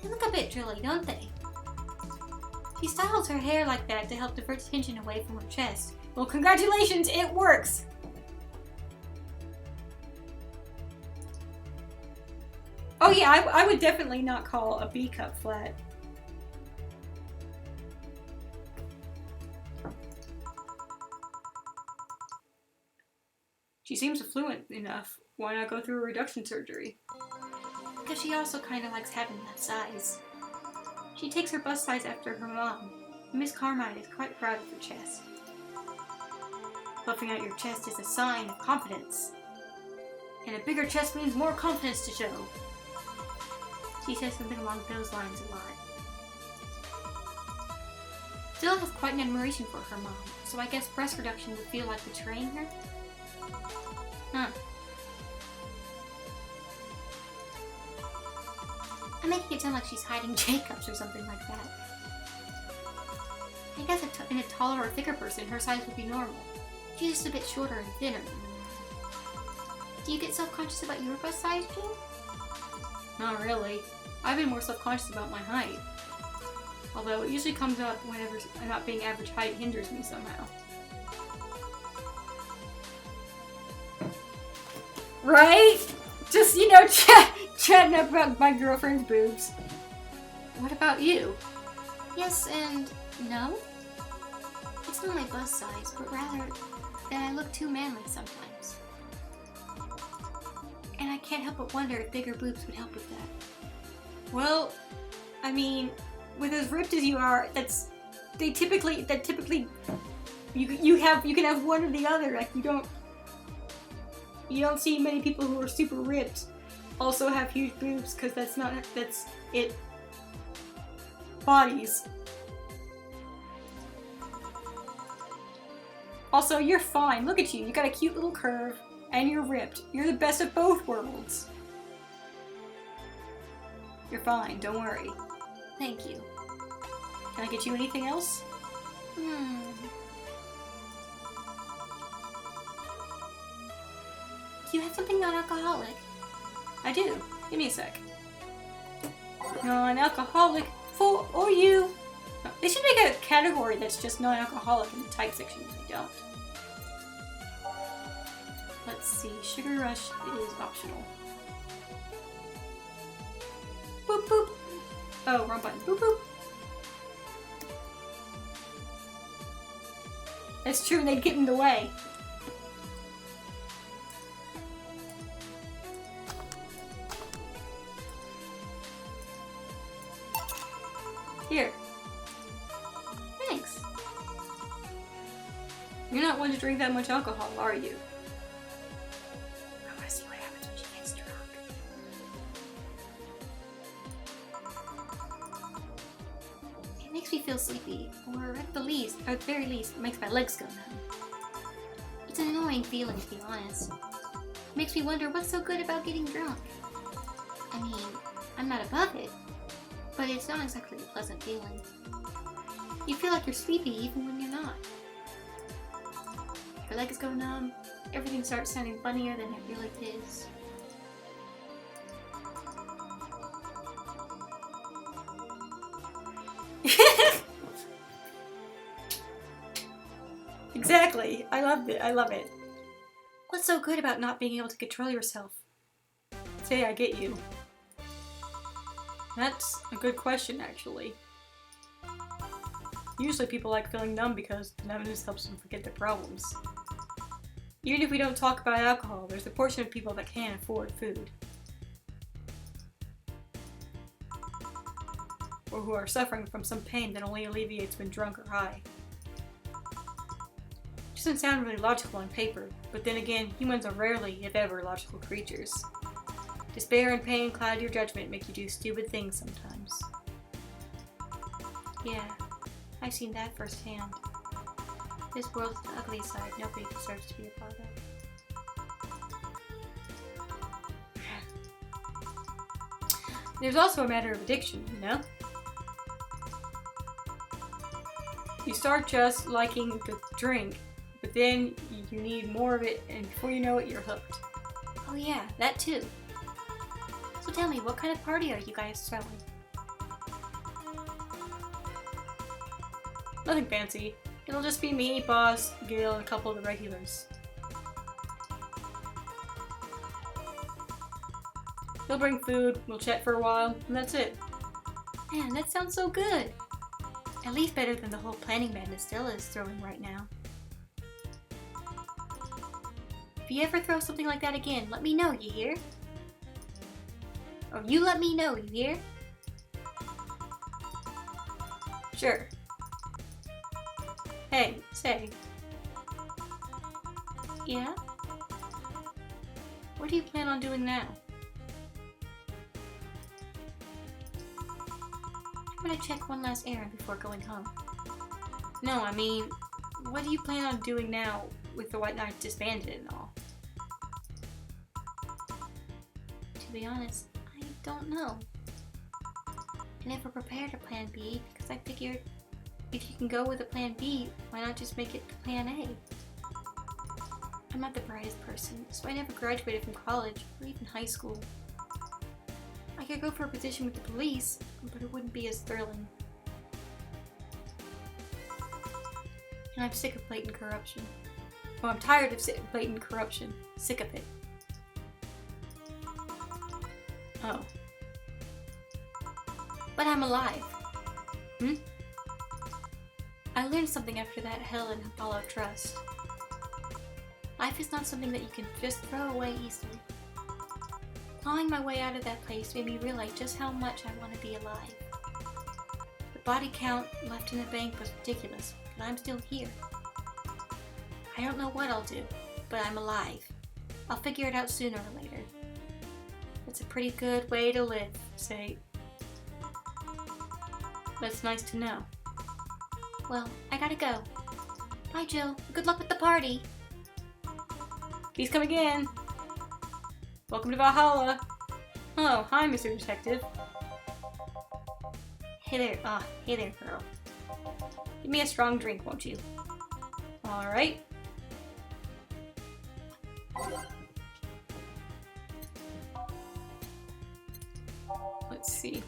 They look a bit drilly, don't they? She styles her hair like that to help divert attention away from her chest. Well, congratulations, it works! Oh yeah, I would definitely not call a B cup flat. She seems affluent enough. Why not go through a reduction surgery? Because she also kind of likes having that size. She takes her bust size after her mom. Miss Carmine is quite proud of her chest. Puffing out your chest is a sign of confidence. And a bigger chest means more confidence to show. She says something along those lines a lot. Still has quite an admiration for her mom, so I guess breast reduction would feel like betraying her? Huh. I'm making it sound like she's hiding Jacobs or something like that. I guess in a taller or thicker person, her size would be normal. She's just a bit shorter and thinner than that. Do you get self-conscious about your bust size, June? Not really. I've been more self-conscious about my height. Although it usually comes up whenever not being average height hinders me somehow. Right? Just, you know, chatting up about my girlfriend's boobs. What about you? Yes and no. It's not my bust size, but rather that I look too manly sometimes. And I can't help but wonder if bigger boobs would help with that. Well, I mean, with as ripped as you are, you can have one or the other. Like you don't see many people who are super ripped also have huge boobs, because that's it. Bodies. Also, you're fine. Look at you. You got a cute little curve, and you're ripped. You're the best of both worlds. You're fine. Don't worry. Thank you. Can I get you anything else? Do you have something non-alcoholic? I do. Give me a sec. Non-alcoholic for or you. They should make a category that's just non-alcoholic in the type section if they don't. Let's see. Sugar Rush is optional. Boop boop. Oh, wrong button. Boop boop. That's true, they'd get in the way. Here. Thanks. You're not one to drink that much alcohol, are you? I want to see what happens when she gets drunk. It makes me feel sleepy, or at the very least, it makes my legs go numb. It's an annoying feeling, to be honest. It makes me wonder what's so good about getting drunk. I mean, I'm not above it, but it's not exactly a pleasant feeling. You feel like you're sleepy even when you're not. Your legs go numb, everything starts sounding funnier than it really is. I love it. I love it. What's so good about not being able to control yourself? Say, I get you. That's a good question, actually. Usually people like feeling numb because numbness helps them forget their problems. Even if we don't talk about alcohol, there's a portion of people that can't afford food. Or who are suffering from some pain that only alleviates when drunk or high. It doesn't sound really logical on paper, but then again, humans are rarely, if ever, logical creatures. Despair and pain cloud your judgment and make you do stupid things sometimes. Yeah, I've seen that firsthand. This world's an ugly side nobody deserves to be a part of. There's also a matter of addiction, you know? You start just liking the drink, but then you need more of it, and before you know it, you're hooked. Oh yeah, that too. So tell me, what kind of party are you guys throwing? Nothing fancy. It'll just be me, Boss, Gil, and a couple of the regulars. He'll bring food, we'll chat for a while, and that's it. Man, that sounds so good. At least better than the whole planning madness Stella is throwing right now. If you ever throw something like that again, let me know, you hear? Or you let me know, you hear? Sure. Hey, say. Yeah? What do you plan on doing now? I'm gonna check one last errand before going home. No, I mean, what do you plan on doing now with the White Knights disbanded and all? To be honest, I don't know. I never prepared a plan B because I figured if you can go with a plan B, why not just make it the plan A? I'm not the brightest person, so I never graduated from college or even high school. I could go for a position with the police, but it wouldn't be as thrilling. And I'm sick of blatant corruption. Well, I'm tired of blatant corruption. Sick of it. Oh. But I'm alive. I learned something after that hell and followed trust. Life is not something that you can just throw away easily. Clawing my way out of that place made me realize just how much I want to be alive. The body count left in the bank was ridiculous, but I'm still here. I don't know what I'll do, but I'm alive. I'll figure it out sooner or later. It's a pretty good way to live, Say. That's nice to know. Well, I gotta go. Bye, Jill. Good luck with the party. Please come again. Welcome to Valhalla. Oh, hi, Mr. Detective. Hey there, girl. Give me a strong drink, won't you? Alright. Let's see.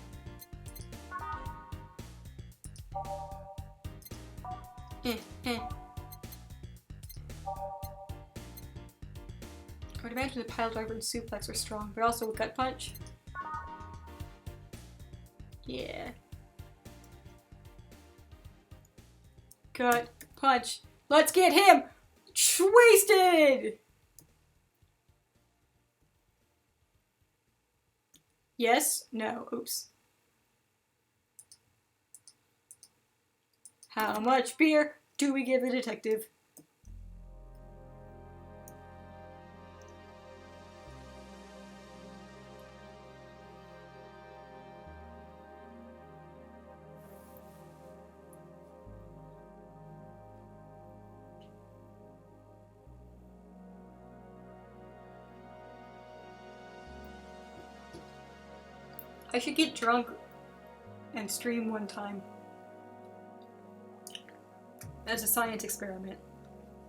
I would imagine the pile driver and suplex are strong, but also with gut punch. Yeah. Gut punch. Let's get him wasted! Yes? No. Oops. How much beer do we give the detective? I should get drunk and stream one time. As a science experiment.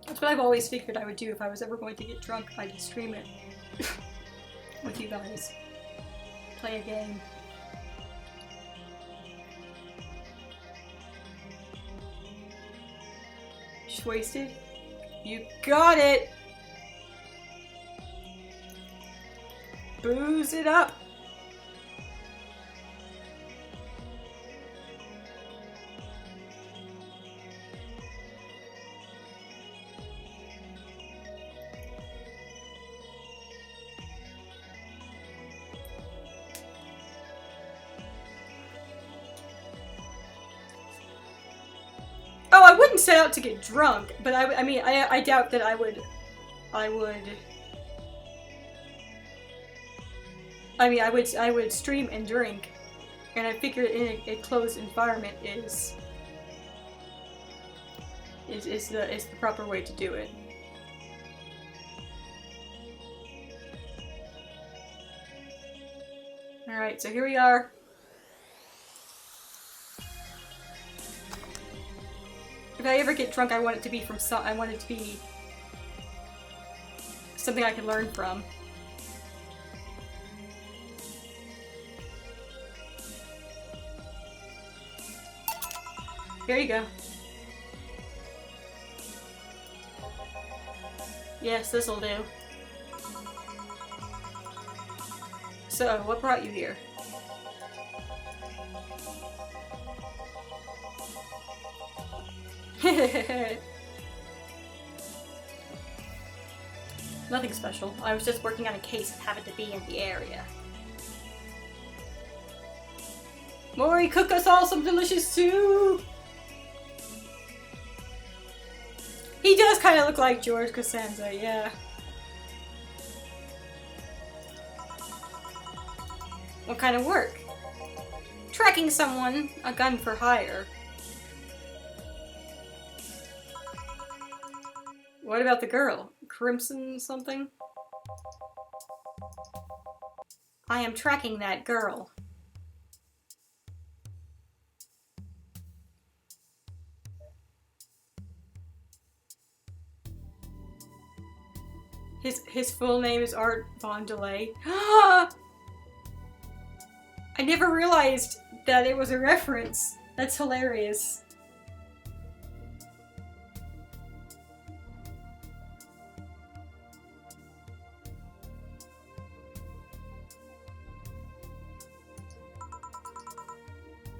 That's what I've always figured I would do if I was ever going to get drunk. I'd just stream it with you guys. Play a game. Just wasted? You got it! Booze it up! Oh, I wouldn't set out to get drunk, but I mean, I doubt that I would, I mean, I would stream and drink, and I figure in a closed environment is the proper way to do it. All right, so here we are. If I ever get drunk, I want it to be from I want it to be something I can learn from. Here you go. Yes, this'll do. So, what brought you here? Nothing special. I was just working on a case and happened to be in the area. Mori, cook us all some delicious soup! He does kind of look like George Costanza, yeah. What kind of work? Tracking someone, a gun for hire. What about the girl? Crimson something? I am tracking that girl. His full name is Art Von Delay. I never realized that it was a reference. That's hilarious.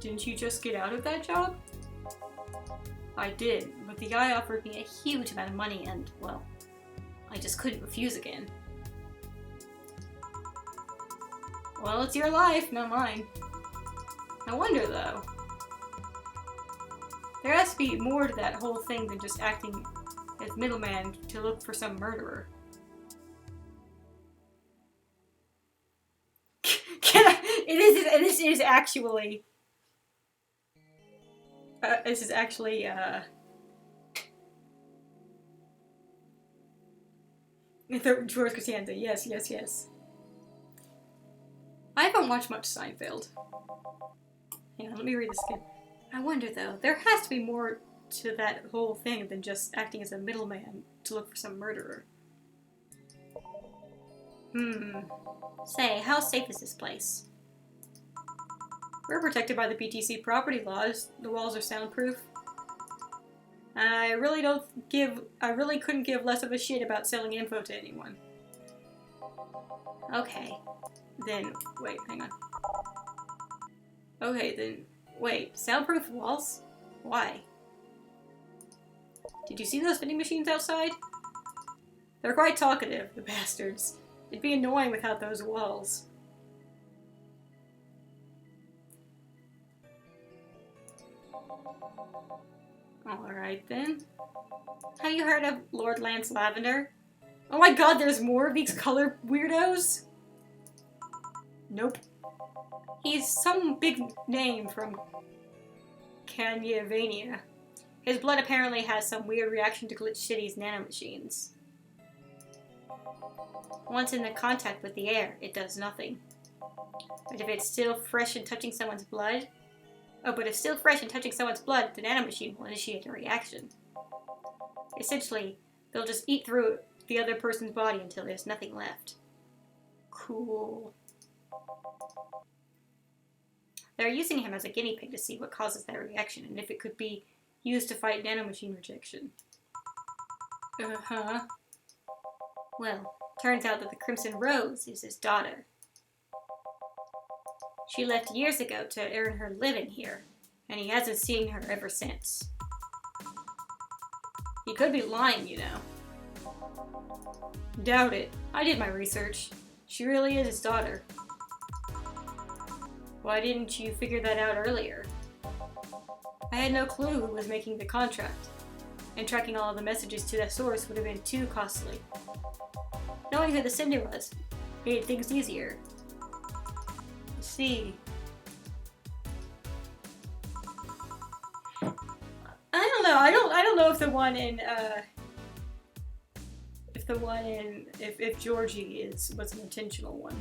Didn't you just get out of that job? I did, but the guy offered me a huge amount of money and, well, I just couldn't refuse again. Well, it's your life, not mine. I wonder, though. There has to be more to that whole thing than just acting as middleman to look for some murderer. This is actually... George Costanza, yes, yes, yes. I haven't watched much Seinfeld. Hang on, let me read this again. I wonder, though, there has to be more to that whole thing than just acting as a middleman to look for some murderer. Say, how safe is this place? We're protected by the BTC property laws. The walls are soundproof. I really couldn't give less of a shit about selling info to anyone. Okay. Then, wait, hang on. Okay, then, wait, soundproof walls? Why? Did you see those vending machines outside? They're quite talkative, the bastards. It'd be annoying without those walls. Alright then. Have you heard of Lord Lance Lavender? Oh my god, there's more of these color weirdos? Nope. He's some big name from Canyavania. His blood apparently has some weird reaction to Glitch City's nanomachines. Once in the contact with the air, it does nothing. But if it's still fresh and touching someone's blood... Oh, but if still fresh and touching someone's blood, the nanomachine will initiate a reaction. Essentially, they'll just eat through the other person's body until there's nothing left. Cool. They're using him as a guinea pig to see what causes that reaction and if it could be used to fight nanomachine rejection. Uh-huh. Well, turns out that the Crimson Rose is his daughter. She left years ago to earn her living here, and he hasn't seen her ever since. He could be lying, you know. Doubt it. I did my research. She really is his daughter. Why didn't you figure that out earlier? I had no clue who was making the contract, and tracking all of the messages to that source would have been too costly. Knowing who the sender was made things easier. Let's see. I don't know. I don't know if the one in if Georgie was an intentional one.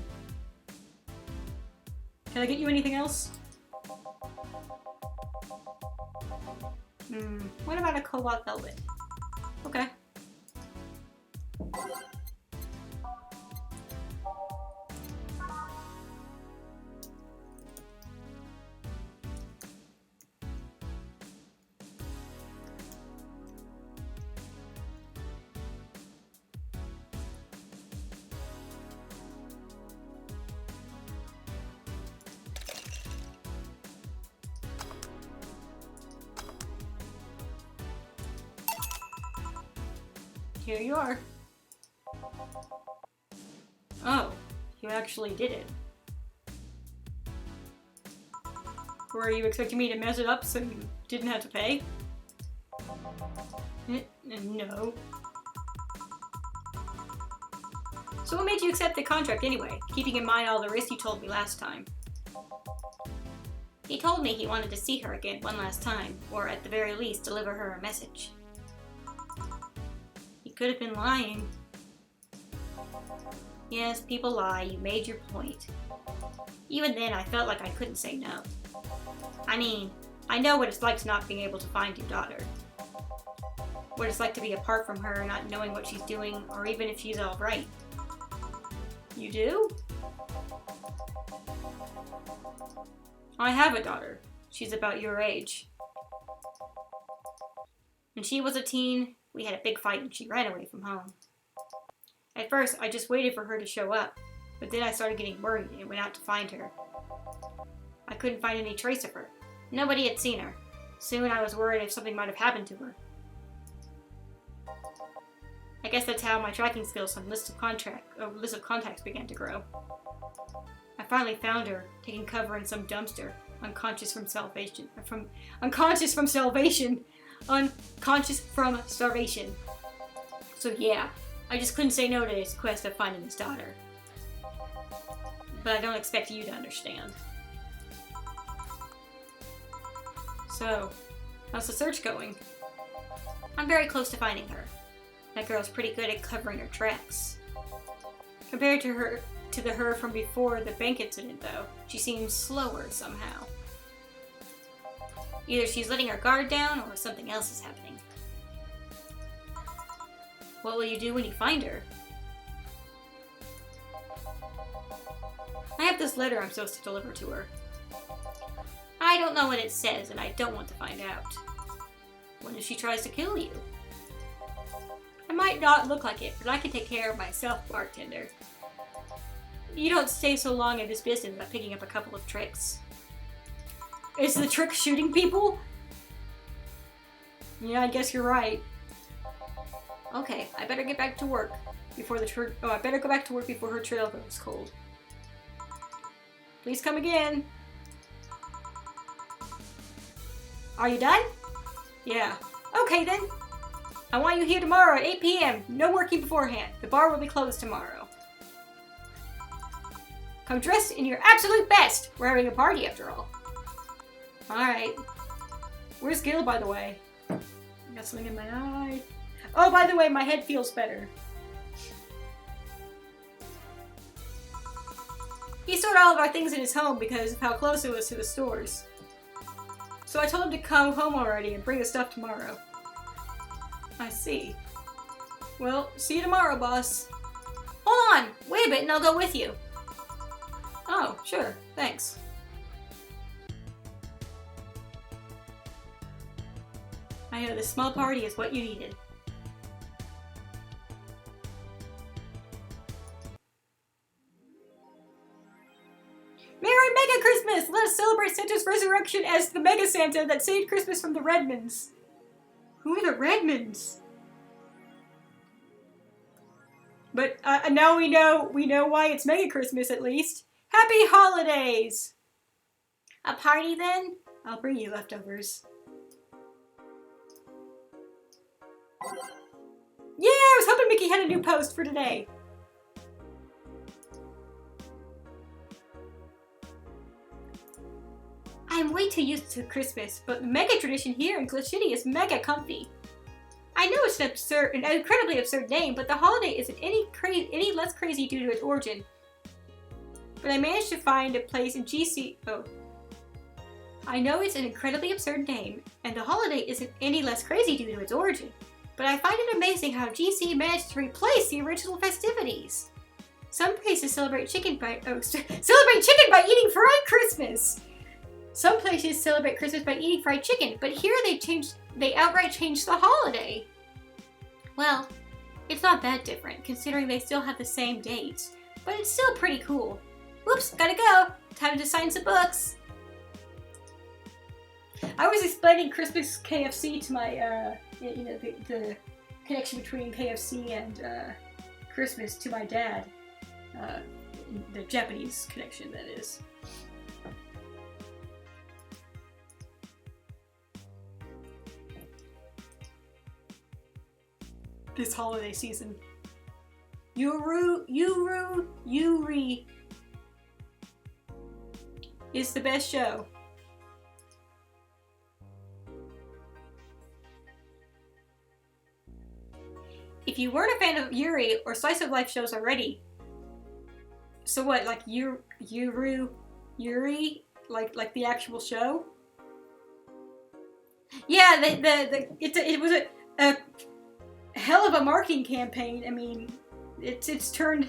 Can I get you anything else? What about a cobalt velvet? Okay. Here you are. Oh, you actually did it. Were you expecting me to mess it up so you didn't have to pay? No. So what made you accept the contract anyway, keeping in mind all the risks you told me last time? He told me he wanted to see her again one last time, or at the very least deliver her a message. Could have been lying. Yes, people lie. You made your point. Even then, I felt like I couldn't say no. I mean, I know what it's like to not being able to find your daughter. What it's like to be apart from her, not knowing what she's doing, or even if she's alright. You do? I have a daughter. She's about your age. When she was a teen, we had a big fight and she ran away from home. At first, I just waited for her to show up, but then I started getting worried and went out to find her. I couldn't find any trace of her. Nobody had seen her. Soon I was worried if something might have happened to her. I guess that's how my tracking skills on list of contacts began to grow. I finally found her, taking cover in some dumpster, unconscious from starvation. So yeah, I just couldn't say no to his quest of finding his daughter. But I don't expect you to understand. So, how's the search going? I'm very close to finding her. That girl's pretty good at covering her tracks. Compared to her from before the bank incident, though, she seems slower somehow. Either she's letting her guard down or something else is happening. What will you do when you find her? I have this letter I'm supposed to deliver to her. I don't know what it says, and I don't want to find out. What if she tries to kill you? I might not look like it, but I can take care of myself, bartender. You don't stay so long in this business without picking up a couple of tricks. Is the trick shooting people? Yeah, I guess you're right. Okay, I better get back to work before I better go back to work before her trail goes cold. Please come again. Are you done? Yeah. Okay then. I want you here tomorrow at 8 p.m. No working beforehand. The bar will be closed tomorrow. Come dressed in your absolute best. We're having a party after all. Alright. Where's Gil, by the way? I got something in my eye. Oh, by the way, my head feels better. He stored all of our things in his home because of how close it was to the stores. So I told him to come home already and bring the stuff tomorrow. I see. Well, see you tomorrow, boss. Hold on! Wait a bit and I'll go with you. Oh, sure. Thanks. I know this small party is what you needed. Christmas! Let us celebrate Santa's resurrection as the Mega Santa that saved Christmas from the Redmonds. Who are the Redmonds? But now we know why it's Mega Christmas at least. Happy holidays! A party then? I'll bring you leftovers. Yeah, I was hoping Mickey had a new post for today. I'm way too used to Christmas, but the mega tradition here in Glitch City is mega comfy. I know it's an incredibly absurd name, but the holiday isn't any less crazy due to its origin. But I managed to find a place in GC. Oh. I know it's an incredibly absurd name, and the holiday isn't any less crazy due to its origin. But I find it amazing how GC managed to replace the original festivities. Some places celebrate chicken by eating fried Christmas. Some places celebrate Christmas by eating fried chicken, but here they outright changed the holiday. Well, it's not that different, considering they still have the same dates, but it's still pretty cool. Whoops, gotta go. Time to sign some books. I was explaining Christmas KFC to my, the connection between KFC and Christmas to my dad. The Japanese connection, that is. This holiday season. Yuri is the best show. If you weren't a fan of Yuri or slice of life shows already, so what, like Yuri, like the actual show? Yeah, it was a hell of a marketing campaign. I mean, it's turned.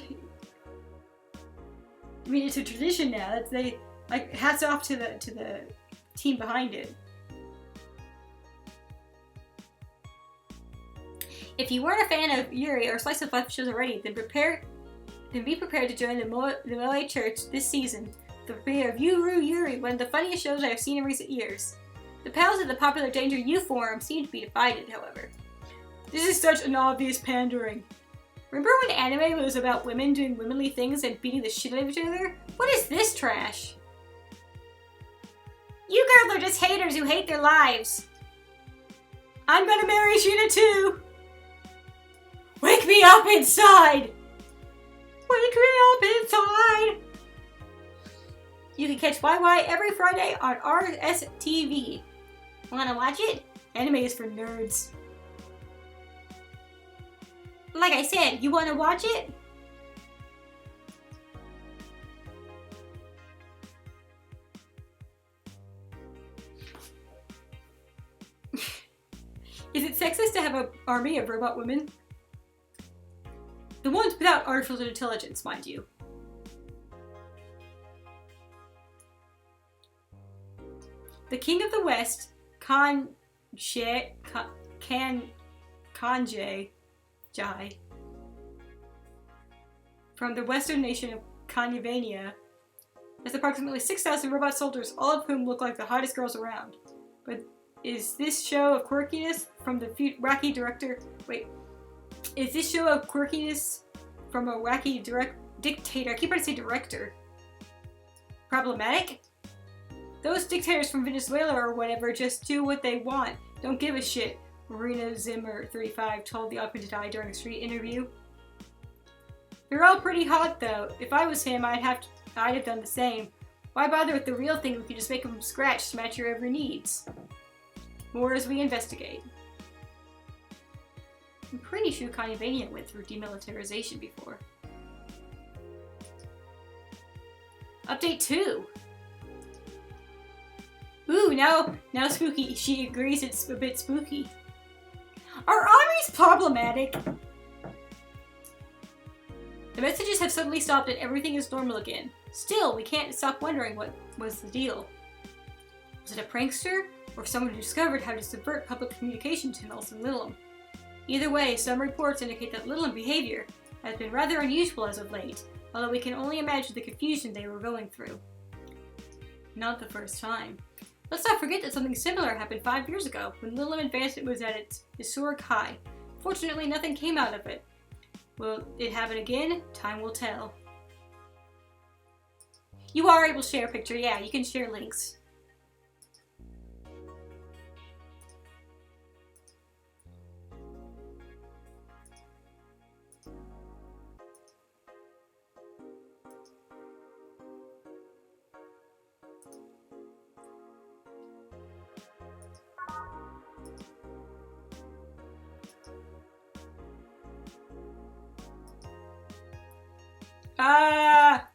I mean, it's a tradition now. Hats off to the team behind it. If you weren't a fan of Yuri or slice of life shows already, then be prepared to join the Moe Church this season. The premiere of Yuri, one of the funniest shows I have seen in recent years. The pals of the popular Danger U forum seem to be divided, however. This is such an obvious pandering. Remember when anime was about women doing womanly things and beating the shit out of each other? What is this trash? You girls are just haters who hate their lives. I'm gonna marry Sheena too! Wake me up inside! Wake me up inside! You can catch YY every Friday on RSTV. Wanna watch it? Anime is for nerds. Like I said, you wanna watch it? Is it sexist to have an army of robot women? The ones without artificial intelligence, mind you. The King of the West, Kanjai, from the western nation of Kanyavania, has approximately 6,000 robot soldiers, all of whom look like the hottest girls around. But is this show of quirkiness from the wacky director? Wait. Is this show of quirkiness from a wacky dictator? I keep trying to say director. Problematic? Those dictators from Venezuela or whatever just do what they want. Don't give a shit, Marina Zimmer, 35, told the Open to Die during a street interview. They're all pretty hot though. If I was him, I'd have done the same. Why bother with the real thing if you just make them from scratch to match your every needs? More as we investigate. I'm pretty sure Kanyavania went through demilitarization before. Update 2! Ooh, now spooky. She agrees it's a bit spooky. Are armies problematic? The messages have suddenly stopped and everything is normal again. Still, we can't stop wondering what was the deal. Was it a prankster? Or someone who discovered how to subvert public communication channels in Littleton? Either way, some reports indicate that Littleton behavior has been rather unusual as of late, although we can only imagine the confusion they were going through. not the first time. Let's not forget that something similar happened 5 years ago, when Little Advancement was at its historic high. Fortunately, nothing came out of it. Will it happen again? Time will tell. You are able to share a picture. Yeah, you can share links. Ah!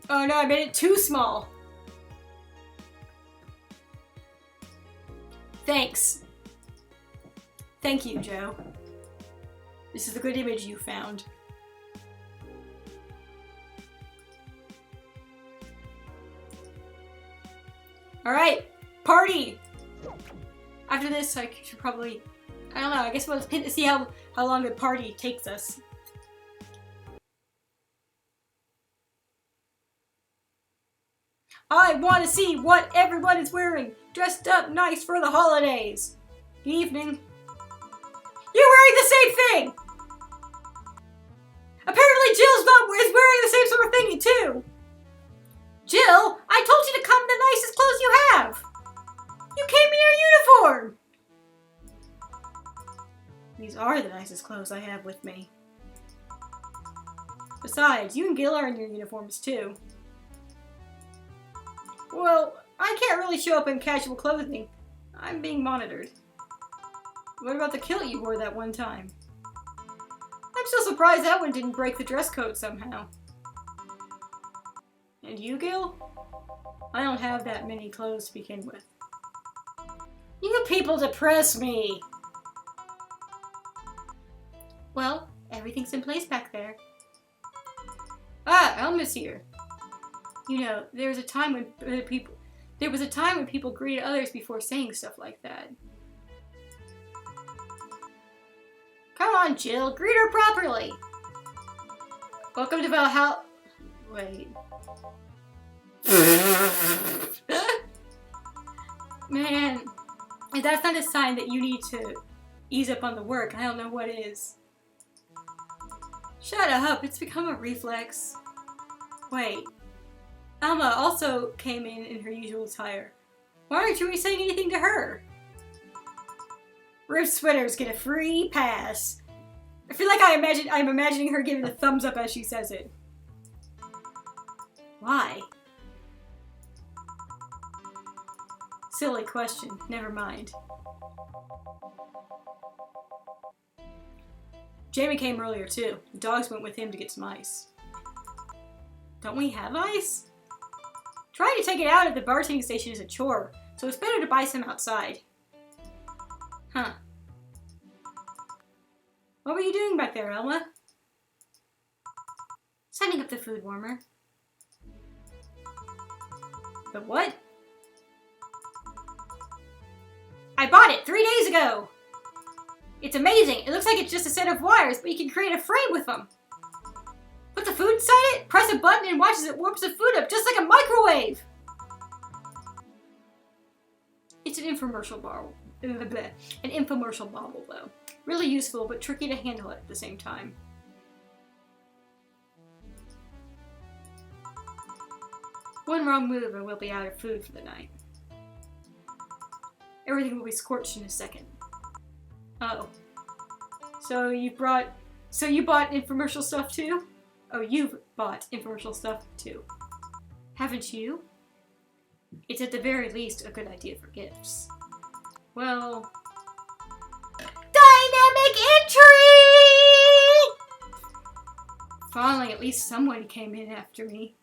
Oh no, I made it too small. Thanks. Thank you, Joe. This is a good image you found. Alright, party! After this, I should probably... I don't know, I guess we'll see how long the party takes us. I want to see what everyone is wearing, dressed up nice for the holidays. Good evening. You're wearing the same thing! Apparently Jill's mom is wearing the same sort of thing too! Jill, I told you to come in the nicest clothes you have! You came in your uniform! These are the nicest clothes I have with me. Besides, you and Gil are in your uniforms too. Well, I can't really show up in casual clothing. I'm being monitored. What about the kilt you wore that one time? I'm still surprised that one didn't break the dress code somehow. And you, Gil? I don't have that many clothes to begin with. You people depress me! Well, everything's in place back there. Ah, Elma's here. You know, there was a time when people greeted others before saying stuff like that. Come on, Jill, greet her properly. Welcome to Valhalla. Wait. Man, if that's not a sign that you need to ease up on the work, I don't know what is. Shut up, it's become a reflex. Wait. Alma also came in her usual attire. Why aren't you saying anything to her? Rift sweaters get a free pass. I feel like I'm imagining her giving a thumbs up as she says it. Why? Silly question. Never mind. Jamie came earlier too. The dogs went with him to get some ice. Don't we have ice? Trying to take it out at the bartending station is a chore, so it's better to buy some outside. Huh. What were you doing back there, Elma? Setting up the food warmer. The what? I bought it 3 days ago! It's amazing! It looks like it's just a set of wires, but you can create a frame with them! Put the food inside it, press a button, and watch as it warms the food up just like a microwave! It's an infomercial bottle. An infomercial bottle, though. Really useful, but tricky to handle at the same time. One wrong move and we'll be out of food for the night. Everything will be scorched in a second. Oh. So you bought infomercial stuff too? Oh, you've bought infomercial stuff too. Haven't you? It's at the very least a good idea for gifts. Well... Dynamic entry! Finally, at least someone came in after me.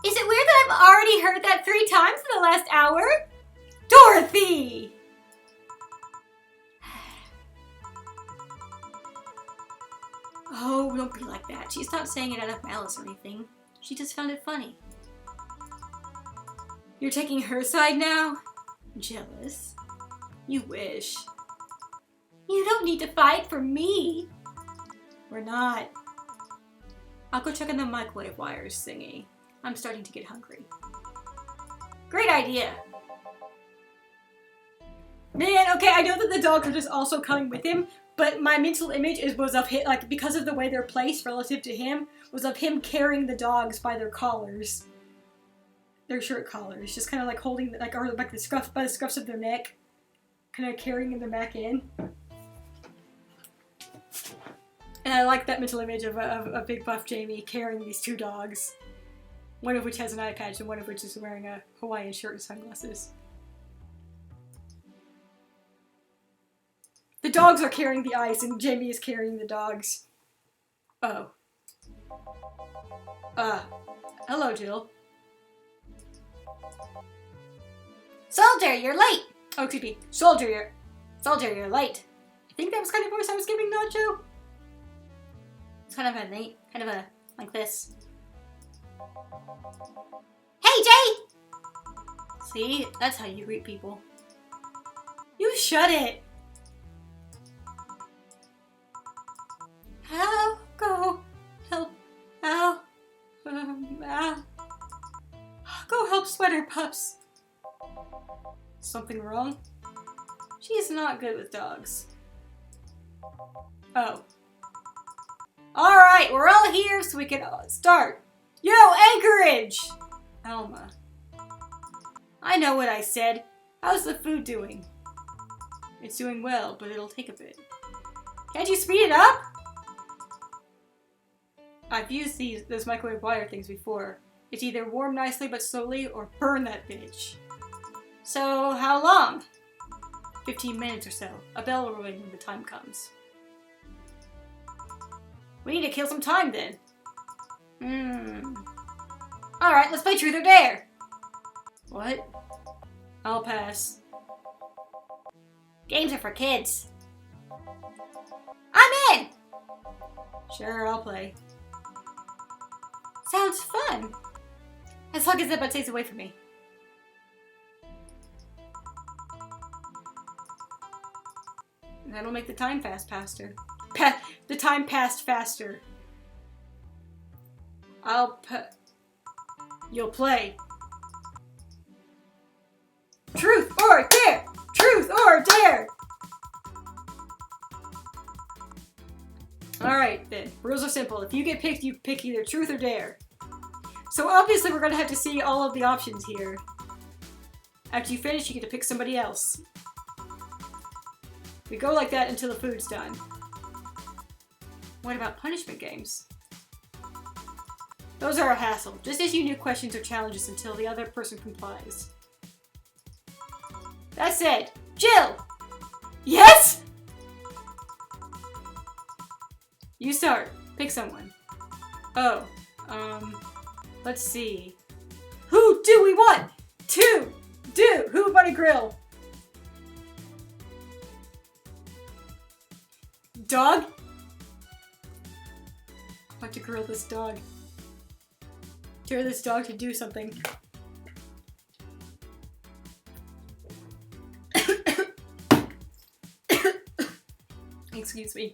Is it weird that I've already heard that 3 times in the last hour? Dorothy! Oh, don't be like that. She's not saying it out of malice or anything. She just found it funny. You're taking her side now? Jealous? You wish. You don't need to fight for me. We're not. I'll go check on the microwave wires thingy. I'm starting to get hungry. Great idea. Man, okay, I know that the dogs are just also coming with him, but my mental image was of him, like, because of the way they're placed relative to him, was of him carrying the dogs by their collars. Their shirt collars. Just kind of like holding, like, or like the scruff, by the scruffs of their neck. Kind of carrying them back in. And I like that mental image of a big buff Jamie carrying these two dogs. One of which has an eye patch and one of which is wearing a Hawaiian shirt and sunglasses. The dogs are carrying the ice and Jamie is carrying the dogs. Oh. Hello, Jill. Soldier, you're late. Oh, excuse me. Soldier, you're late. I think that was kind of voice I was giving Nacho. It's kind of a, like this. Hey, Jay! See? That's how you greet people. You shut it! I'll go help. I'll go help Sweater Pups. Something wrong? She's not good with dogs. Oh. Alright, we're all here so we can start. Yo, Anchorage! Alma. I know what I said. How's the food doing? It's doing well, but it'll take a bit. Can't you speed it up? I've used those microwave wire things before. It's either warm nicely but slowly or burn that bitch. So, how long? 15 minutes or so. A bell will ring when the time comes. We need to kill some time then. Alright, let's play Truth or Dare. What? I'll pass. Games are for kids. I'm in! Sure, I'll play. Sounds fun. As long as that butt stays away from me. That'll make the time pass faster. The time passed faster. You'll play. Truth or dare! Truth or dare! Alright then, rules are simple. If you get picked, you pick either truth or dare. So obviously we're gonna have to see all of the options here. After you finish, you get to pick somebody else. We go like that until the food's done. What about punishment games? Those are a hassle. Just issue new questions or challenges until the other person complies. That said, Jill! Yes?! You start. Pick someone. Oh, let's see. Who do we want to do? Who want to grill? Dog? I want to grill this dog. Dare this dog to do something. Excuse me.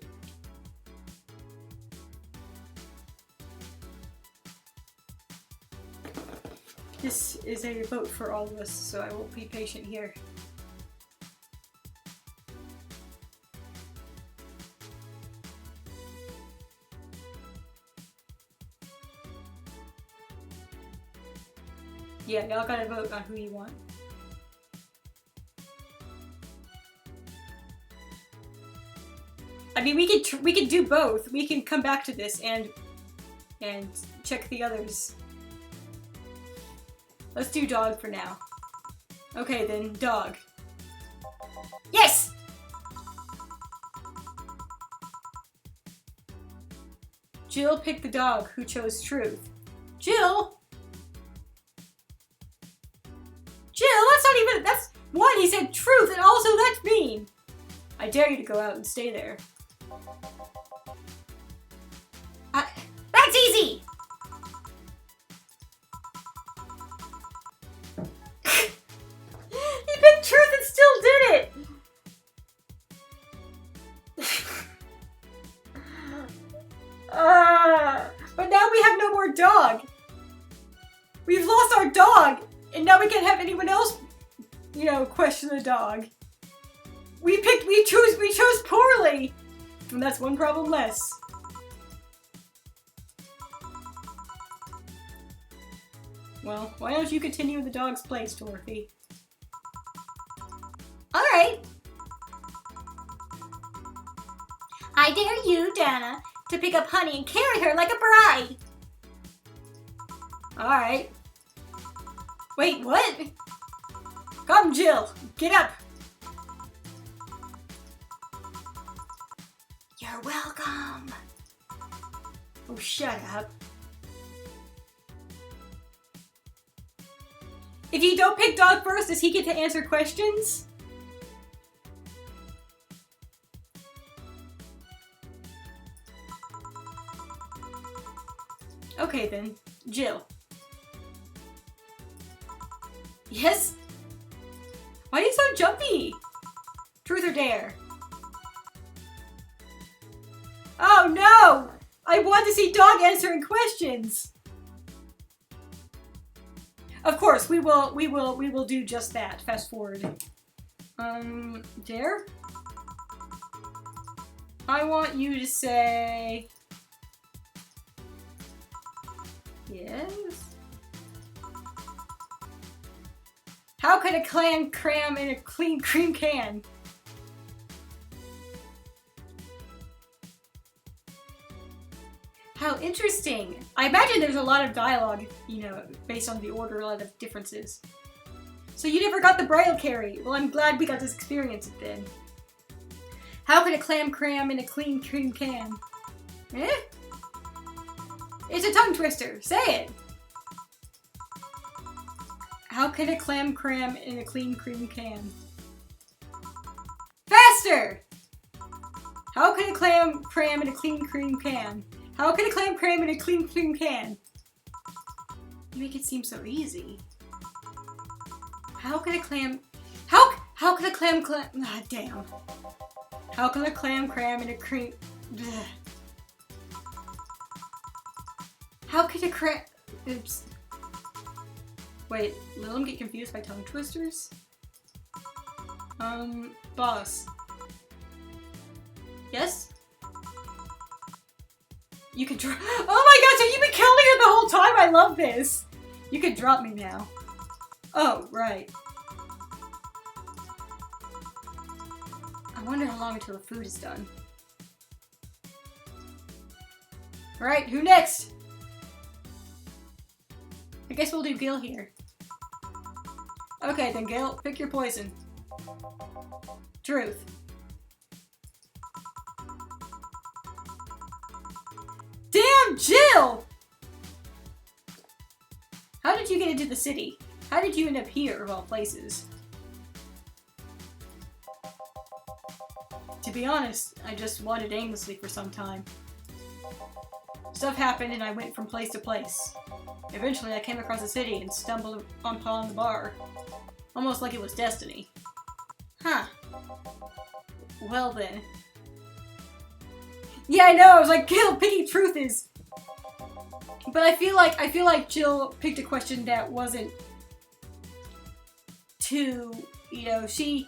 This is a vote for all of us, so I will be patient here. Yeah, y'all gotta vote on who you want. I mean, we could do both. We can come back to this and check the others. Let's do dog for now. Okay, then dog. Yes! Jill picked the dog who chose truth. Jill? Jill, that's not even, that's one, he said truth, and also that's mean. I dare you to go out and stay there. That's easy! But now we have no more dog. We've lost our dog, and now we can't have anyone else, you know, question the dog. We chose poorly, and that's one problem less. Well, why don't you continue in the dog's place, Dorothy? Alright. I dare you, Dana, to pick up Honey and carry her like a bride. Alright. Wait, what? Come, Jill, get up. You're welcome. Oh, shut up. If you don't pick dog first, does he get to answer questions? Okay then, Jill. Yes? Why are you so jumpy? Truth or dare? Oh no! I want to see dog answering questions! Of course, we will do just that. Fast forward. Dare? I want you to say... Yes? How could a clam cram in a clean cream can? How interesting. I imagine there's a lot of dialogue, you know, based on the order, a lot of differences. So you never got the bridal carry. Well, I'm glad we got this experience then. How could a clam cram in a clean cream can? Eh? It's a tongue twister. Say it. How can a clam cram in a clean cream can? Faster! How can a clam cram in a clean cream can? How can a clam cram in a clean cream can? You make it seem so easy. How can a clam... How can a clam ah, damn. How can a clam cram in a cream... Ugh. How can a cram... Oops. Wait, let them get confused by tongue twisters? Boss. Yes? You can drop- Oh my god, so you've been killing her the whole time? I love this! You can drop me now. Oh, right. I wonder how long until the food is done. Alright, who next? I guess we'll do Gil here. Okay then, Gil, pick your poison. Truth. Damn, Jill! How did you get into the city? How did you end up here, of all places? To be honest, I just wandered aimlessly for some time. Stuff happened and I went from place to place. Eventually I came across the city and stumbled upon the bar. Almost like it was destiny. Huh. Well then. Yeah, I know, I was like, Gil, picky truth is. But I feel like Jill picked a question that wasn't too, you know, she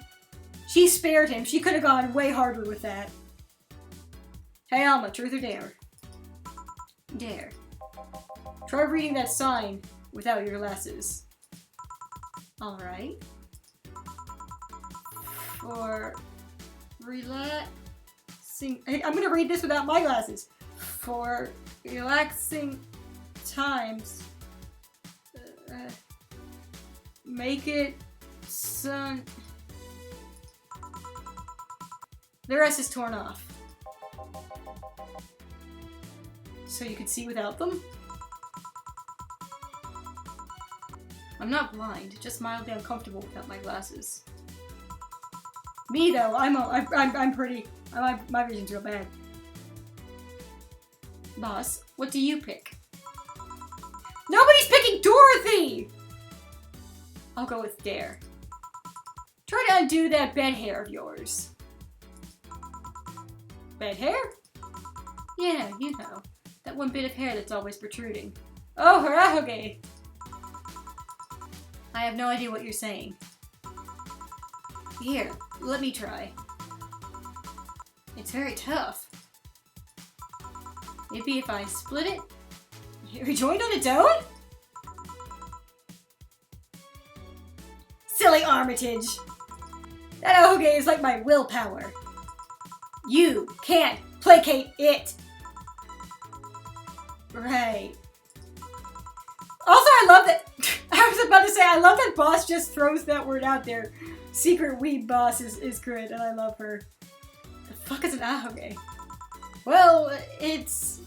spared him. She could have gone way harder with that. Hey Alma, truth or dare? Dare. Try reading that sign without your glasses. Alright. For relaxing... I'm gonna read this without my glasses. For relaxing times. Make it sun... The rest is torn off. So you could see without them? I'm not blind, just mildly uncomfortable without my glasses. Me though, I'm pretty. My vision's real bad. Boss, what do you pick? Nobody's picking Dorothy! I'll go with dare. Try to undo that bed hair of yours. Bed hair? Yeah, you know. That one bit of hair that's always protruding. Oh, her ahoge! I have no idea what you're saying. Here, let me try. It's very tough. Maybe if I split it? It rejoined on its own? Silly Armitage! That ahoge is like my willpower. You can't placate it! Right. Also, I love that. I was about to say, I love that Boss just throws that word out there. Secret weeb Boss is good, and I love her. The fuck is an ahoge? Well, it's...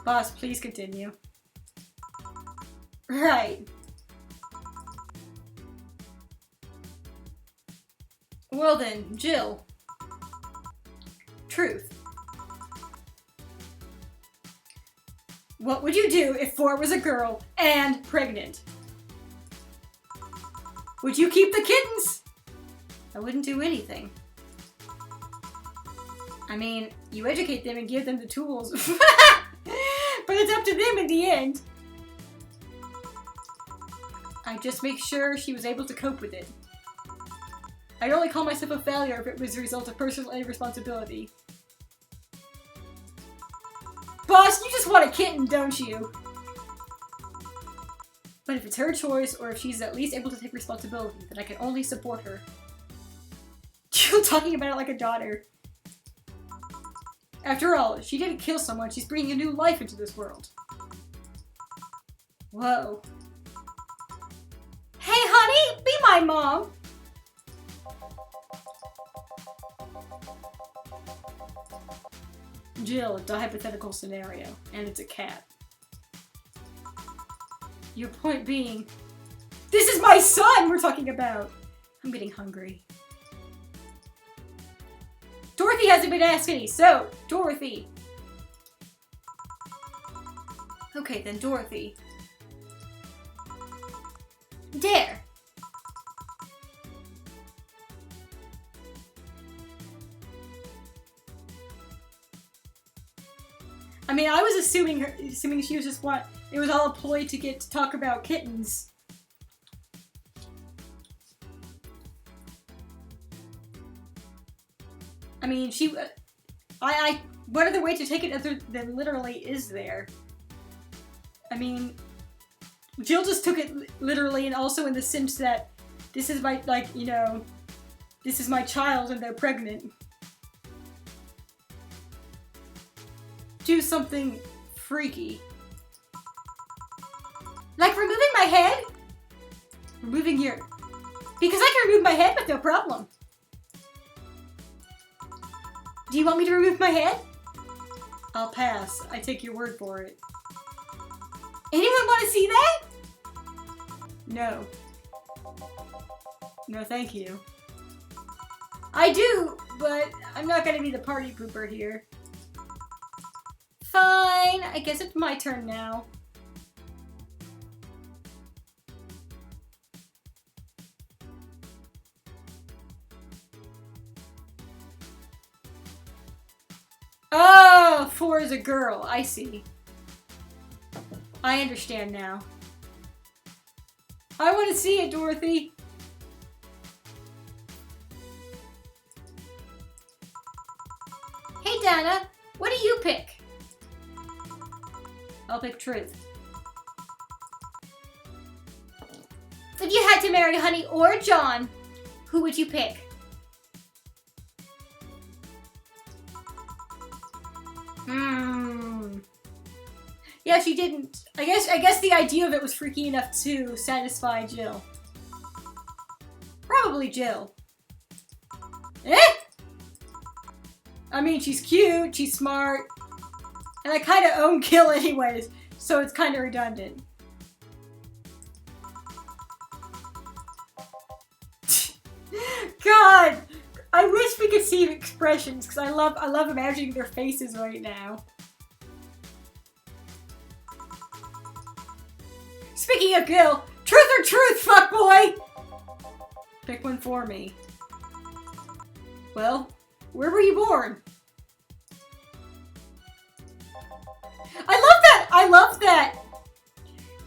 Boss, please continue. Right. Well then, Jill. Truth. What would you do if 4 was a girl and pregnant? Would you keep the kittens? I wouldn't do anything. I mean, you educate them and give them the tools. But it's up to them in the end. I just make sure she was able to cope with it. I'd only call myself a failure if it was a result of personal irresponsibility. Boss, you just want a kitten, don't you? But if it's her choice, or if she's at least able to take responsibility, then I can only support her. You're talking about it like a daughter. After all, she didn't kill someone, she's bringing a new life into this world. Whoa. Hey honey, be my mom! Jill, it's a hypothetical scenario, and it's a cat. Your point being, this is my son we're talking about! I'm getting hungry. Dorothy hasn't been asking, so, Dorothy. Okay, then Dorothy. Dare. I mean, I was assuming she was just what it was all a ploy to get to talk about kittens. I mean, what other way to take it other than literally is there? I mean, Jill just took it literally, and also in the sense that this is my, like, you know, this is my child and they're pregnant. Do something freaky. Like removing my head? Removing your... Because I can remove my head with no problem. Do you want me to remove my head? I'll pass. I take your word for it. Anyone want to see that? No. No, thank you. I do, but I'm not gonna be the party pooper here. Fine, I guess it's my turn now. Oh, 4 is a girl, I see. I understand now. I want to see it, Dorothy. Hey, Dana, what do you pick? I'll pick truth. If you had to marry Honey or John, who would you pick? Yeah, she didn't. I guess the idea of it was freaky enough to satisfy Jill. Probably Jill. Eh? I mean, she's cute, she's smart, and I kind of own Kill anyways, so it's kind of redundant. God, I wish we could see expressions because I love imagining their faces right now. Speaking of Gil, truth or truth, fuckboy! Pick one for me. Well, where were you born? I love that! I love that!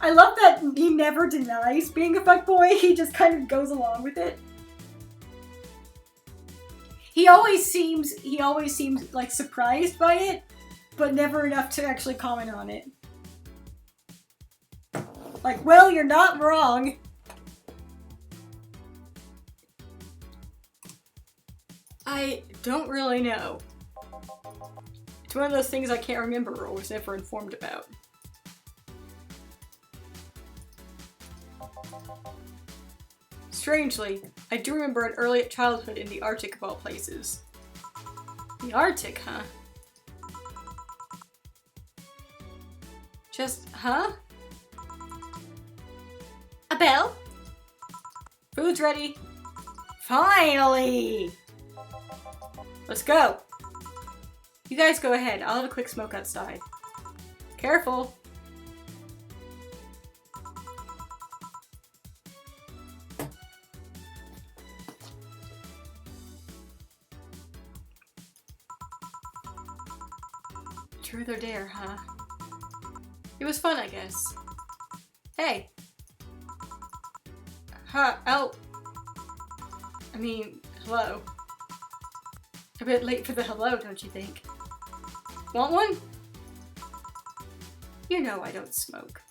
I love that he never denies being a fuckboy, he just kind of goes along with it. He always seems like surprised by it, but never enough to actually comment on it. Like, well, you're not wrong. I don't really know. It's one of those things I can't remember or was never informed about. Strangely, I do remember an early childhood in the Arctic of all places. The Arctic, huh? Just, huh? A bell? Food's ready. Finally! Let's go. You guys go ahead. I'll have a quick smoke outside. Careful. Truth or dare, huh? It was fun, I guess. Hey. Huh, oh. I mean, hello. A bit late for the hello, don't you think? Want one? You know I don't smoke.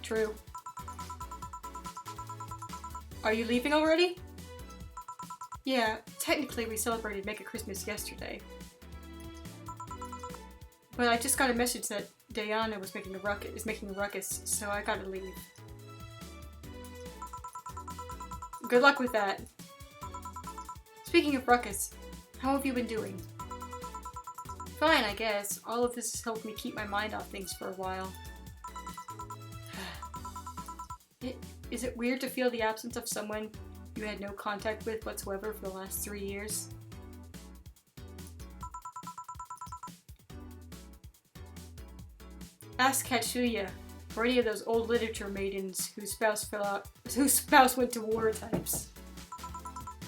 True. Are you leaving already? Yeah, technically we celebrated Make a Christmas yesterday. But I just got a message that Diana is making a ruckus, so I gotta leave. Good luck with that. Speaking of ruckus, how have you been doing? Fine, I guess. All of this has helped me keep my mind off things for a while. Is it weird to feel the absence of someone you had no contact with whatsoever for the last 3 years? Ask Katsuya, or any of those old literature maidens whose spouse went to war types.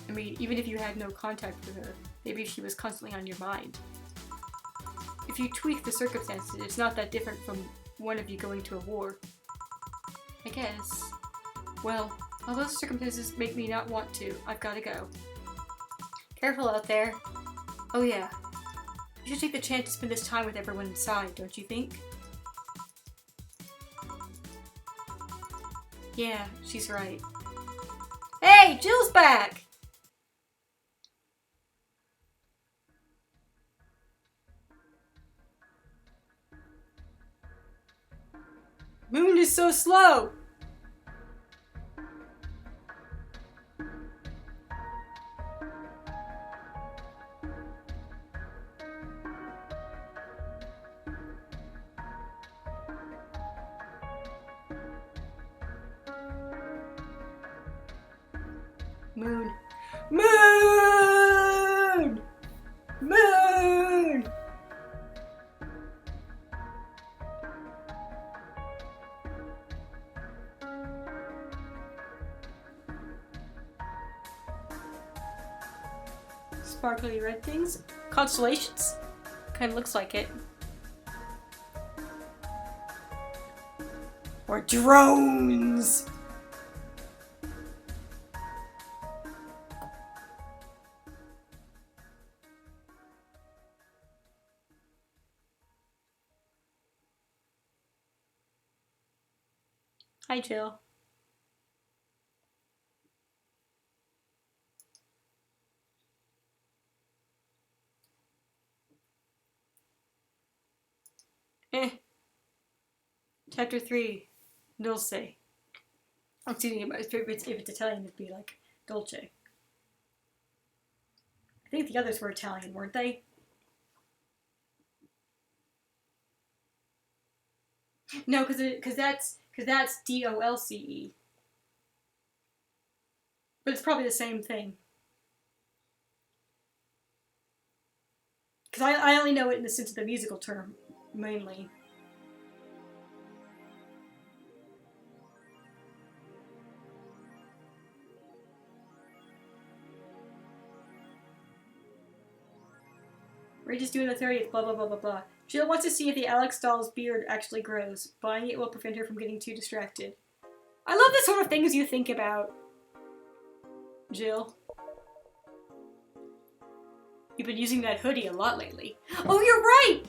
I mean, even if you had no contact with her, maybe she was constantly on your mind. If you tweak the circumstances, it's not that different from one of you going to a war. I guess. Well, all those circumstances make me not want to. I've gotta go. Careful out there. Oh yeah. You should take the chance to spend this time with everyone inside, don't you think? Yeah, she's right. Hey, Jill's back! Moon is so slow! Moon. Moon! Moon! Sparkly red things? Constellations? Kinda looks like it. Or drones! Hi, Jill. Chapter 3, Dulce. Excuse me, if it's Italian, it'd be like Dolce. I think the others were Italian, weren't they? No, because that's Dolce. But it's probably the same thing. Because I only know it in the sense of the musical term, mainly. Rage is due on the 30th, blah blah blah blah blah. Jill wants to see if the Alex doll's beard actually grows. Buying it will prevent her from getting too distracted. I love the sort of things you think about, Jill. You've been using that hoodie a lot lately. Oh, you're right!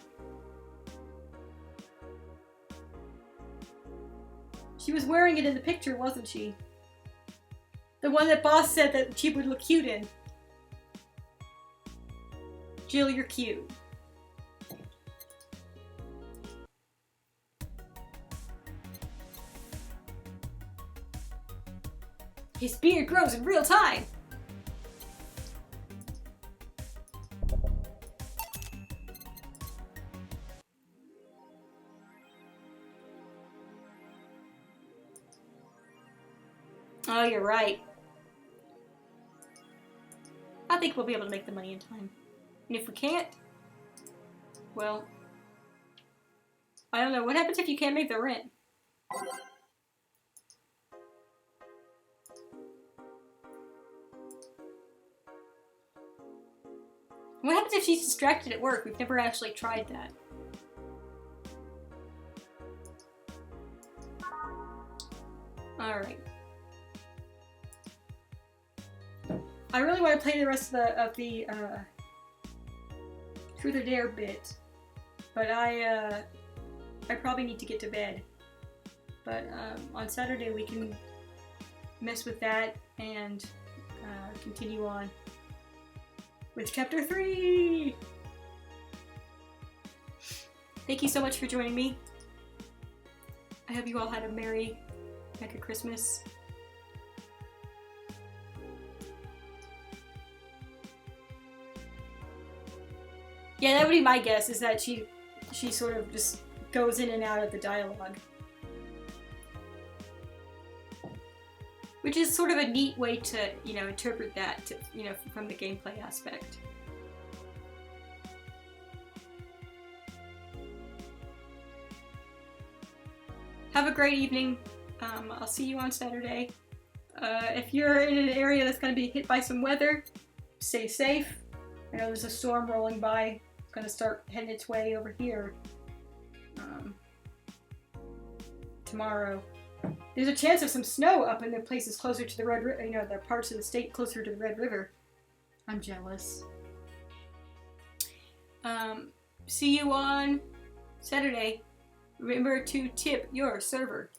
She was wearing it in the picture, wasn't she? The one that Boss said that she would look cute in. Jill, you're cute. His beard grows in real time! Oh, you're right. I think we'll be able to make the money in time. And if we can't, well, I don't know. What happens if you can't make the rent? What happens if she's distracted at work? We've never actually tried that. Alright. I really want to play the rest of the Truth or Dare bit, but I probably need to get to bed. But on Saturday we can mess with that and continue on with Chapter 3! Thank you so much for joining me. I hope you all had a merry Christmas. Yeah, that would be my guess, is that she sort of just goes in and out of the dialogue. Which is sort of a neat way to, you know, interpret that, to, you know, from the gameplay aspect. Have a great evening. I'll see you on Saturday. If you're in an area that's going to be hit by some weather, stay safe. I know there's a storm rolling by. It's going to start heading its way over here tomorrow. There's a chance of some snow up in the places closer to the Red River, you know, the parts of the state closer to the Red River. I'm jealous. See you on Saturday. Remember to tip your server.